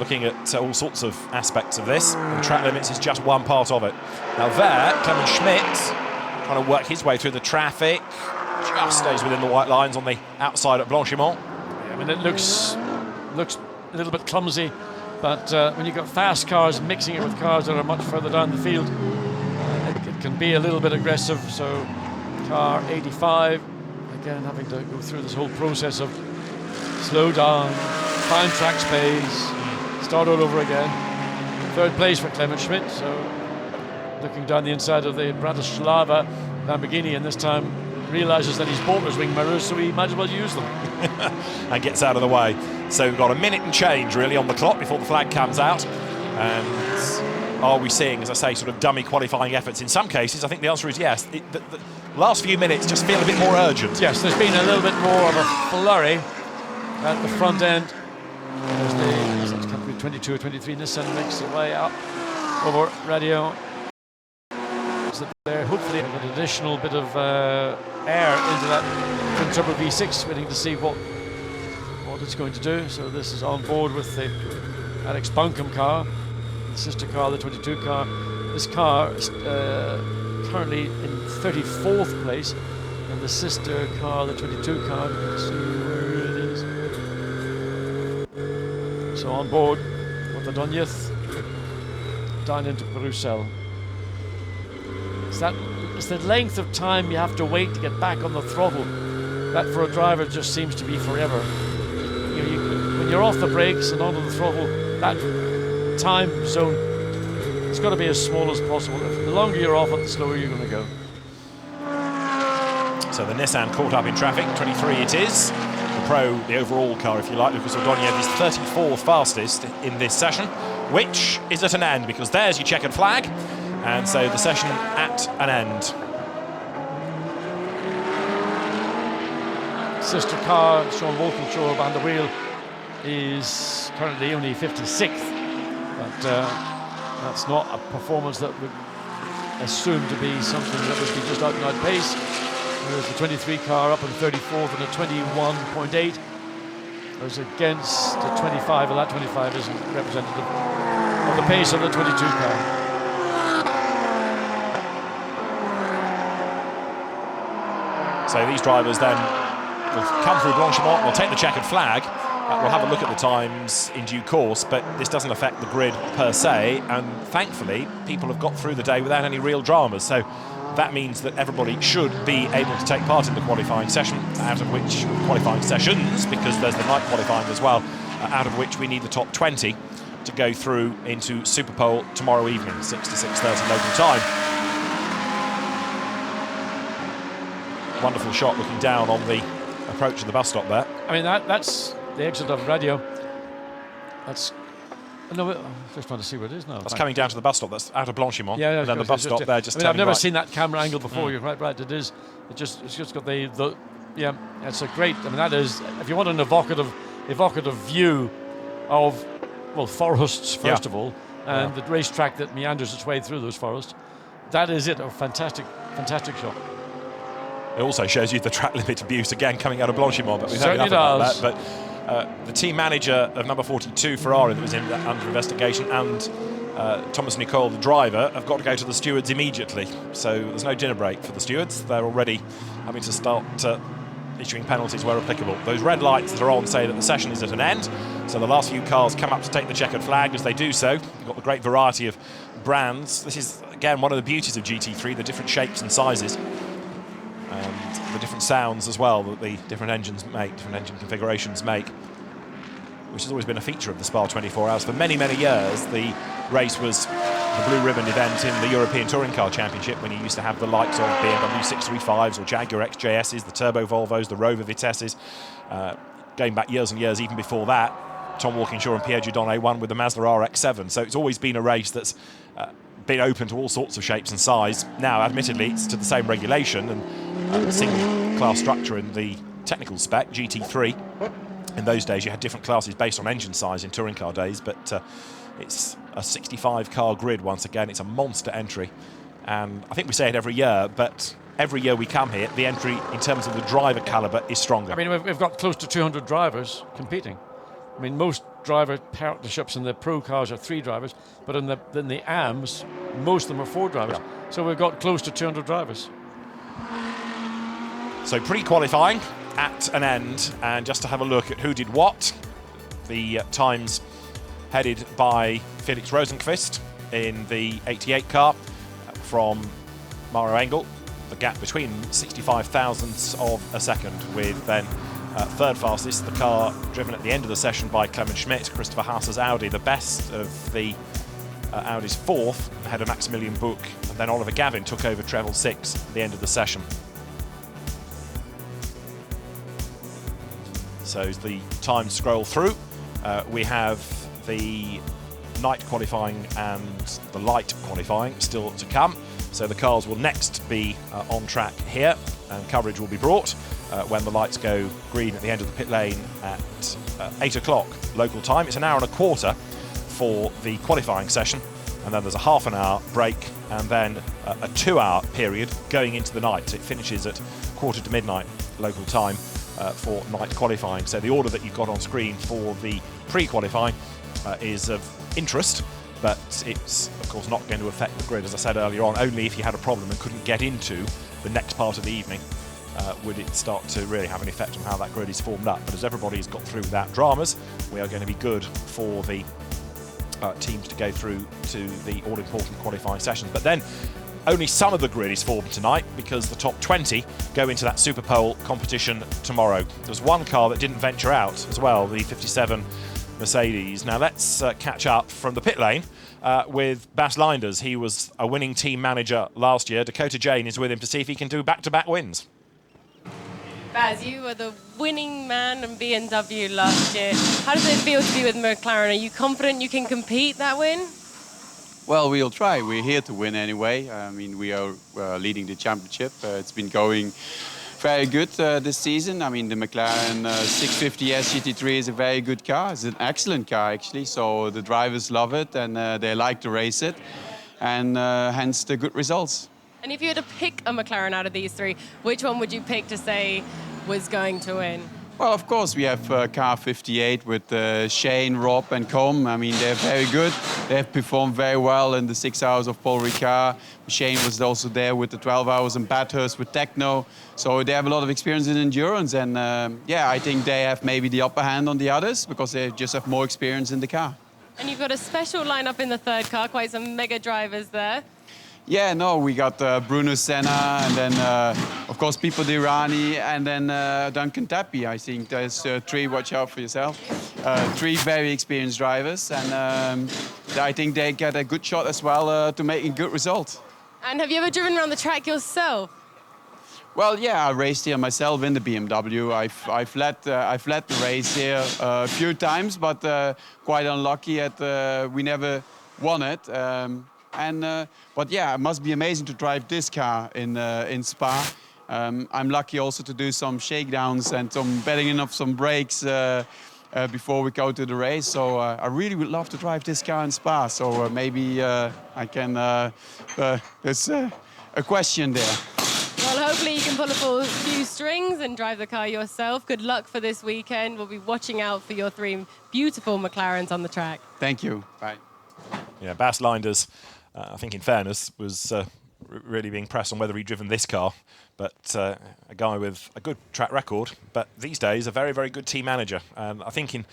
looking at all sorts of aspects of this, and track limits is just one part of it. Now there, Clement Schmidt trying to work his way through the traffic, just stays within the white lines on the outside at Blanchimont. I mean, it looks a little bit clumsy, but when you've got fast cars mixing it with cars that are much further down the field, it can be a little bit aggressive. So car 85, again having to go through this whole process of slow down, find track space, start all over again. 3rd place for Clement Schmidt, so looking down the inside of the Bratislava Lamborghini, and this time realises that he's bought his wing mirrors, so he might as well use them. And gets out of the way. So we've got a minute and change really on the clock before the flag comes out. And are we seeing, as I say, sort of dummy qualifying efforts? In some cases, I think the answer is yes. The last few minutes just feel a bit more urgent. Yes, there's been a little bit more of a flurry at the front end. As the 22 or 23 Nissan makes its way up over radio. So there, hopefully, an additional bit of air into that twin turbo V6, waiting to see what it's going to do. So this is on board with the Alex Buncombe car, the sister car, the 22 car. This car is currently in 34th place, and the sister car, the 22 car, you can see where it is. So on board with the Donyeth down into Bruxelles. It's the length of time you have to wait to get back on the throttle. That for a driver just seems to be forever. When you're off the brakes and onto the throttle, that time zone, it's got to be as small as possible. The longer you're off it, the slower you're going to go. So the Nissan caught up in traffic, 23 it is. The overall car, if you like, Lucas Ordonez is 34th fastest in this session, which is at an end because there's your checkered flag. And so the session at an end. Sister car, Sean Walkinshaw behind the wheel, is currently only 56th, but that's not a performance that would assume to be something that would be just out and out pace. There's the 23 car up in 34th and a 21.8. Goes against the 25, and that 25 isn't representative of the pace of the 22 car. So these drivers then will come through Blanchimont, they'll take the checkered flag. We'll have a look at the times in due course, but this doesn't affect the grid per se, and thankfully people have got through the day without any real dramas. So that means that everybody should be able to take part in the qualifying session, out of which qualifying sessions, because there's the night qualifying as well, out of which we need the top 20 to go through into Superpole tomorrow evening, 6 to 6:30 local time. Wonderful shot looking down on the approach of the bus stop there. I mean, that's the exit of Radio. That's... No, I'm just trying to see where it is now. That's coming down to the bus stop. That's out of Blanchimont. Yeah, and then the bus stop there just I've never right. seen that camera angle before. You're right. It is. It's just got the yeah. It's a great. I mean, that is. If you want an evocative view of, well, forests first of all, and the racetrack that meanders its way through those forests, that is it. A fantastic shot. It also shows you the track limit abuse again coming out of Blanchimont, but we've heard Certainly enough does. about that. But the team manager of number 42 Ferrari that was under investigation, and Thomas Nicole, the driver, have got to go to the stewards immediately. So there's no dinner break for the stewards. They're already having to start issuing penalties where applicable. Those red lights that are on say that the session is at an end. So the last few cars come up to take the checkered flag. As they do so, you've got the great variety of brands. This is, again, one of the beauties of GT3, the different shapes and sizes. And the different sounds as well that the different engines make, different engine configurations make, which has always been a feature of the Spa 24 Hours. For many, many years, the race was the blue ribbon event in the European Touring Car Championship, when you used to have the likes of BMW 635s or Jaguar XJSs, the Turbo Volvos, the Rover Vitesses. Going back years and years, even before that, Tom Walkinshaw and Pierre Dieudonné won with the Mazda RX-7. So it's always been a race that's been open to all sorts of shapes and size. Now, admittedly, it's to the same regulation and single class structure in the technical spec, GT3. In those days, you had different classes based on engine size in touring car days, but it's a 65-car grid once again. It's a monster entry. And I think we say it every year, but every year we come here, the entry in terms of the driver calibre is stronger. I mean, we've got close to 200 drivers competing. I mean, most driver partnerships in the pro cars are 3 drivers, but in the AMs, most of them are 4 drivers. Yeah. So we've got close to 200 drivers. So pre-qualifying at an end, and just to have a look at who did what, the times headed by Felix Rosenqvist in the 88 car from Maro Engel. The gap between 65 thousandths of a second, with then third fastest, the car driven at the end of the session by Clement Schmidt, Christopher Haas's Audi. The best of the Audi's fourth ahead of Maximilian Buch, and then Oliver Gavin took over treble 6 at the end of the session. So as the times scroll through, we have the night qualifying and the light qualifying still to come. So the cars will next be on track here, and coverage will be brought when the lights go green at the end of the pit lane at 8 o'clock local time. It's an hour and a quarter for the qualifying session, and then there's a half an hour break, and then a 2-hour period going into the night. It finishes at 1:45 midnight local time for night qualifying. So the order that you've got on screen for the pre-qualifying is of interest, but it's of course not going to affect the grid, as I said earlier on. Only if you had a problem and couldn't get into the next part of the evening would it start to really have an effect on how that grid is formed up. But as everybody's got through without dramas, we are going to be good for the teams to go through to the all-important qualifying sessions. But then only some of the grid is formed tonight, because the top 20 go into that Superpole competition tomorrow. There's one car that didn't venture out as well, the 57 Mercedes. Now let's catch up from the pit lane with Bas Leinders. He was a winning team manager last year. Dakota Jane is with him to see if he can do back-to-back wins. Bas, you were the winning man in BMW last year. How does it feel to be with McLaren? Are you confident you can compete that win? Well, we'll try. We're here to win anyway. I mean, we are leading the championship. It's been going very good this season. I mean, the McLaren 650S GT3 is a very good car. It's an excellent car, actually. So the drivers love it, and they like to race it, and hence the good results. And if you had to pick a McLaren out of these three, which one would you pick to say was going to win? Well, of course, we have car 58 with Shane, Rob, and Com. I mean, they're very good. They have performed very well in the 6 hours of Paul Ricard. Shane was also there with the 12 hours, and Bathurst with Techno. So they have a lot of experience in endurance. And yeah, I think they have maybe the upper hand on the others because they just have more experience in the car. And you've got a special lineup in the third car, quite some mega drivers there. Yeah, no, we got Bruno Senna, and then, of course, Pipo Derani, and then Duncan Tappy. I think there's three, watch out for yourself, three very experienced drivers, and I think they get a good shot as well to make a good result. And have you ever driven around the track yourself? Well, yeah, I raced here myself in the BMW. I've led the race here a few times, but quite unlucky at we never won it. But yeah, it must be amazing to drive this car in Spa. I'm lucky also to do some shakedowns and some bedding of some brakes before we go to the race. So I really would love to drive this car in Spa. So maybe I can. There's a question there. Well, hopefully you can pull a few strings and drive the car yourself. Good luck for this weekend. We'll be watching out for your three beautiful McLarens on the track. Thank you. Bye. Yeah, Bas Leinders, I think in fairness, was really being pressed on whether he'd driven this car. But a guy with a good track record, but these days a very, very good team manager. I think, in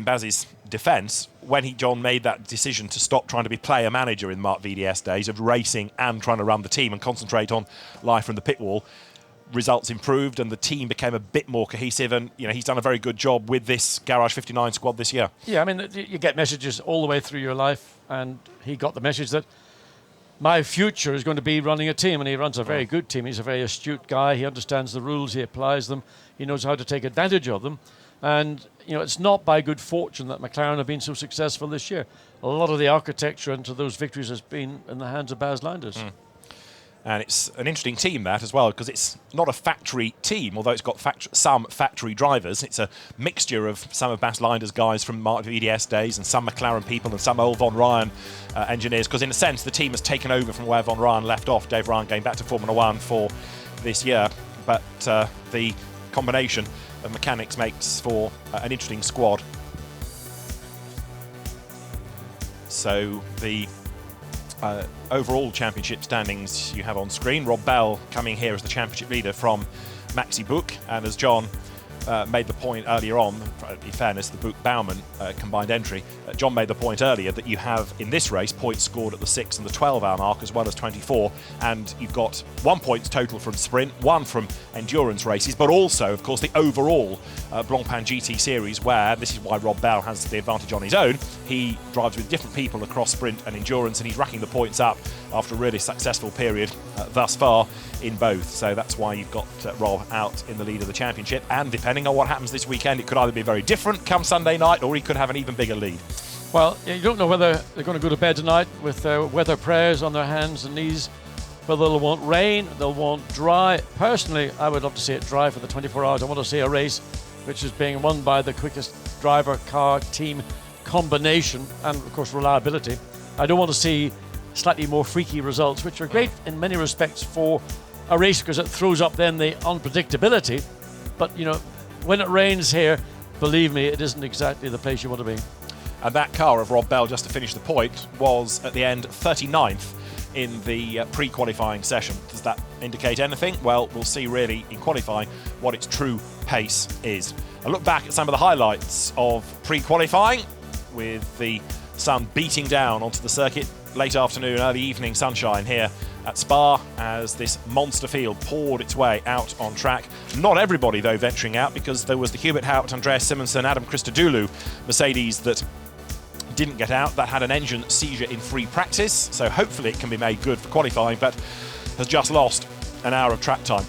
Baz's defence, when John made that decision to stop trying to be player manager in Marc VDS days of racing and trying to run the team and concentrate on life from the pit wall, results improved and the team became a bit more cohesive. And he's done a very good job with this Garage 59 squad this year. Yeah, I mean, you get messages all the way through your life, and he got the message that my future is going to be running a team, and he runs a very good team. He's a very astute guy. He understands the rules. He applies them. He knows how to take advantage of them. And, it's not by good fortune that McLaren have been so successful this year. A lot of the architecture into those victories has been in the hands of Bas Leinders. And it's an interesting team, that, as well, because it's not a factory team, although it's got some factory drivers. It's a mixture of some of Bas Leinders' guys from Marc VDS days and some McLaren people and some old Von Ryan engineers, because in a sense the team has taken over from where Von Ryan left off, Dave Ryan going back to Formula One for this year. But the combination of mechanics makes for an interesting squad. So the overall championship standings you have on screen. Rob Bell coming here as the championship leader from Maxi Book, and as John made the point earlier on, in fairness, the Book Baumann combined entry, John made the point earlier that you have in this race points scored at the 6 and the 12 hour mark as well as 24, and you've got 1 point total from sprint, 1 from endurance races, but also of course the overall Blancpain GT series, where this is why Rob Bell has the advantage on his own. He drives with different people across sprint and endurance, and he's racking the points up after a really successful period thus far in both. So that's why you've got Rob out in the lead of the championship, and depending on what happens this weekend, it could either be very different come Sunday night, or he could have an even bigger lead. Well, you don't know whether they're going to go to bed tonight with weather prayers on their hands and knees, whether they'll want rain, they'll want dry. Personally, I would love to see it dry for the 24 hours. I want to see a race which is being won by the quickest driver, car, team combination, and of course reliability. I don't want to see slightly more freaky results, which are great in many respects for a race because it throws up then the unpredictability. But, when it rains here, believe me, it isn't exactly the place you want to be. And that car of Rob Bell, just to finish the point, was at the end 39th in the pre-qualifying session. Does that indicate anything? Well, we'll see really in qualifying what its true pace is. A look back at some of the highlights of pre-qualifying, with the sun beating down onto the circuit, late afternoon, early evening sunshine here at Spa as this monster field poured its way out on track. Not everybody, though, venturing out, because there was the Hubert Haupt, Andreas Simonsen, Adam Christodoulou Mercedes that didn't get out. That had an engine seizure in free practice, so hopefully it can be made good for qualifying, but has just lost an hour of track time.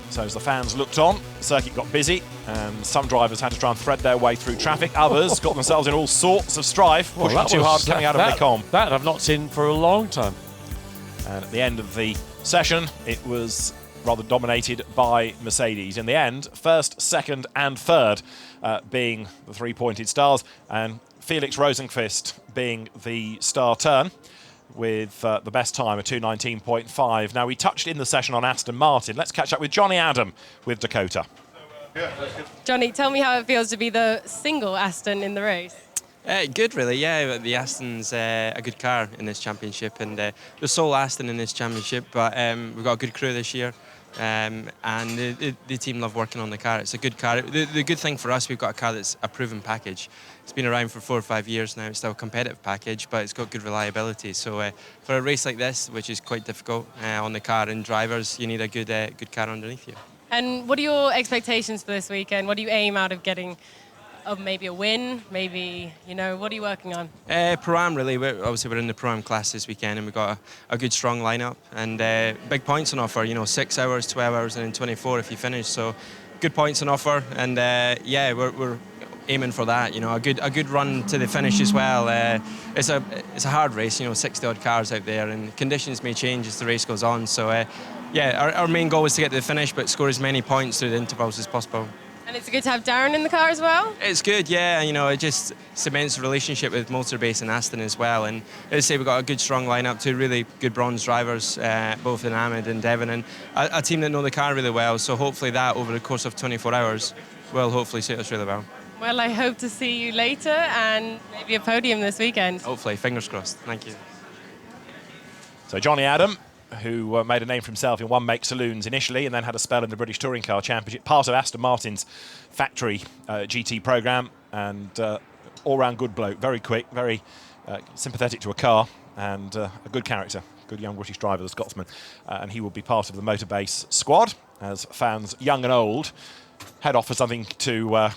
So as the fans looked on, the circuit got busy, and some drivers had to try and thread their way through traffic. Others got themselves in all sorts of strife, pushing too hard coming out of Mecom. That I've not seen for a long time. And at the end of the session, it was rather dominated by Mercedes. In the end, first, second and third being the three-pointed stars, and Felix Rosenqvist being the star turn. with the best time, a 2:19.5. Now, we touched in the session on Aston Martin. Let's catch up with Johnny Adam with Dakota. Johnny, tell me how it feels to be the single Aston in the race. Good, really. Yeah, the Aston's a good car in this championship, and the sole Aston in this championship. But we've got a good crew this year, and the team love working on the car. It's a good car. The good thing for us, we've got a car that's a proven package. It's been around for 4 or 5 years now. It's still a competitive package, but it's got good reliability. So for a race like this, which is quite difficult on the car and drivers, you need a good car underneath you. And what are your expectations for this weekend? What do you aim out of getting? Maybe a win, maybe, what are you working on? Pro-Am, really. We're in the Pro-Am class this weekend, and we've got a good, strong lineup and big points on offer, 6 hours, 12 hours, and then 24 if you finish. So good points on offer, and we're aiming for that, a good run to the finish as well. It's a hard race, 60-odd cars out there, and conditions may change as the race goes on. So, our main goal is to get to the finish, but score as many points through the intervals as possible. And it's good to have Darren in the car as well? It's good, yeah. It just cements a relationship with Motorbase and Aston as well. And as I say, we've got a good, strong lineup, 2 really good bronze drivers, both in Ahmed and Devon, and a team that know the car really well. So hopefully that, over the course of 24 hours, will hopefully suit us really well. Well, I hope to see you later and maybe a podium this weekend. Hopefully, fingers crossed. Thank you. So Johnny Adam, who made a name for himself in one-make saloons initially and then had a spell in the British Touring Car Championship, part of Aston Martin's factory GT programme, and all-round good bloke, very quick, very sympathetic to a car, and a good character, good young British driver, the Scotsman. And he will be part of the Motorbase squad as fans, young and old, head off for something to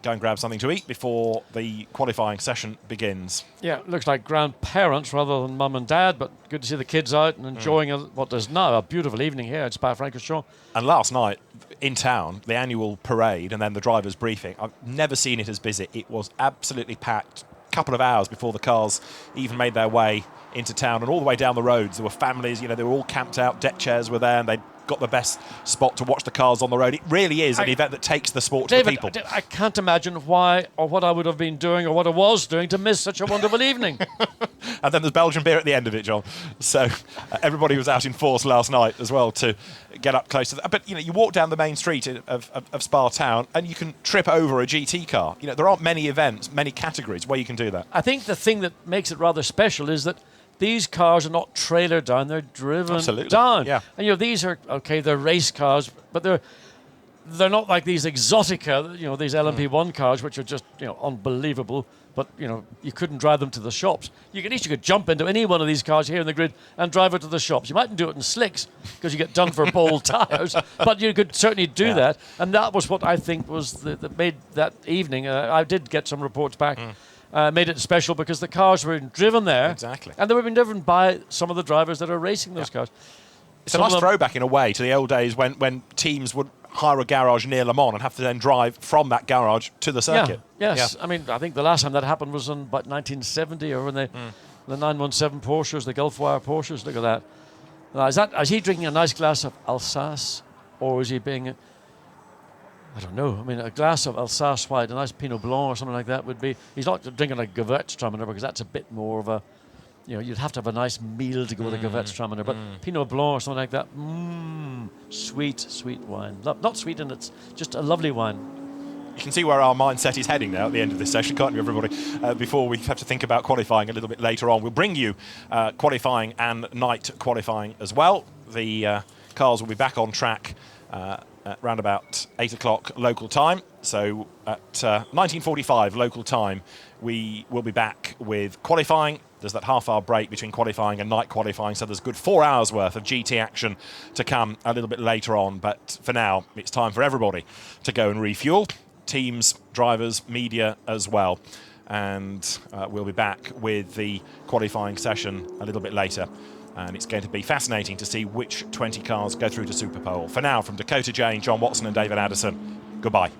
go and grab something to eat before the qualifying session begins. Yeah, it looks like grandparents rather than mum and dad, but good to see the kids out and enjoying what is now a beautiful evening here at Spa-Francorchamps. And last night in town, the annual parade and then the driver's briefing, I've never seen it as busy. It was absolutely packed. A couple of hours before the cars even made their way into town, and all the way down the roads there were families, they were all camped out, deck chairs were there, and they'd got the best spot to watch the cars on the road. It really is an event that takes the sport to the people. I can't imagine why or what I would have been doing or what I was doing to miss such a wonderful evening. And then there's Belgian beer at the end of it, John. So everybody was out in force last night as well to get up close to that. But, you walk down the main street of Spa Town and you can trip over a GT car. There aren't many events, many categories where you can do that. I think the thing that makes it rather special is that these cars are not trailered down, they're driven down. Yeah. And these are, they're race cars, but they're not like these Exotica, these LMP1 cars, which are just, unbelievable. But, you couldn't drive them to the shops. At least you could jump into any one of these cars here in the grid and drive it to the shops. You mightn't do it in slicks because you get done for bold tyres, but you could certainly do that. And that was what I think was that made that evening. I did get some reports back. Made it special because the cars were driven there. Exactly. And they were being driven by some of the drivers that are racing those cars. It's a nice throwback in a way to the old days when teams would hire a garage near Le Mans and have to then drive from that garage to the circuit. Yes. I mean, I think the last time that happened was in about 1970 or when the 917 Porsches, the Gulf Wire Porsches. Look at that. Is he drinking a nice glass of Alsace, or is he being... I don't know. I mean, a glass of Alsace white, a nice Pinot Blanc or something like that would be... He's not drinking a Gewürztraminer because that's a bit more of a... you'd have to have a nice meal to go with a Gewürztraminer. But Pinot Blanc or something like that, sweet, sweet wine. Not sweet, and it's just a lovely wine. You can see where our mindset is heading now at the end of this session, can't you, everybody? Before we have to think about qualifying a little bit later on. We'll bring you qualifying and night qualifying as well. The cars will be back on track at round about 8 o'clock local time. So at 19:45 local time, we will be back with qualifying. There's that half-hour break between qualifying and night qualifying, so there's good 4 hours worth of GT action to come a little bit later on. But for now, it's time for everybody to go and refuel. Teams, drivers, media as well. And we'll be back with the qualifying session a little bit later. And it's going to be fascinating to see which 20 cars go through to Superpole. For now, from Dakota Jane, John Watson and David Addison, goodbye.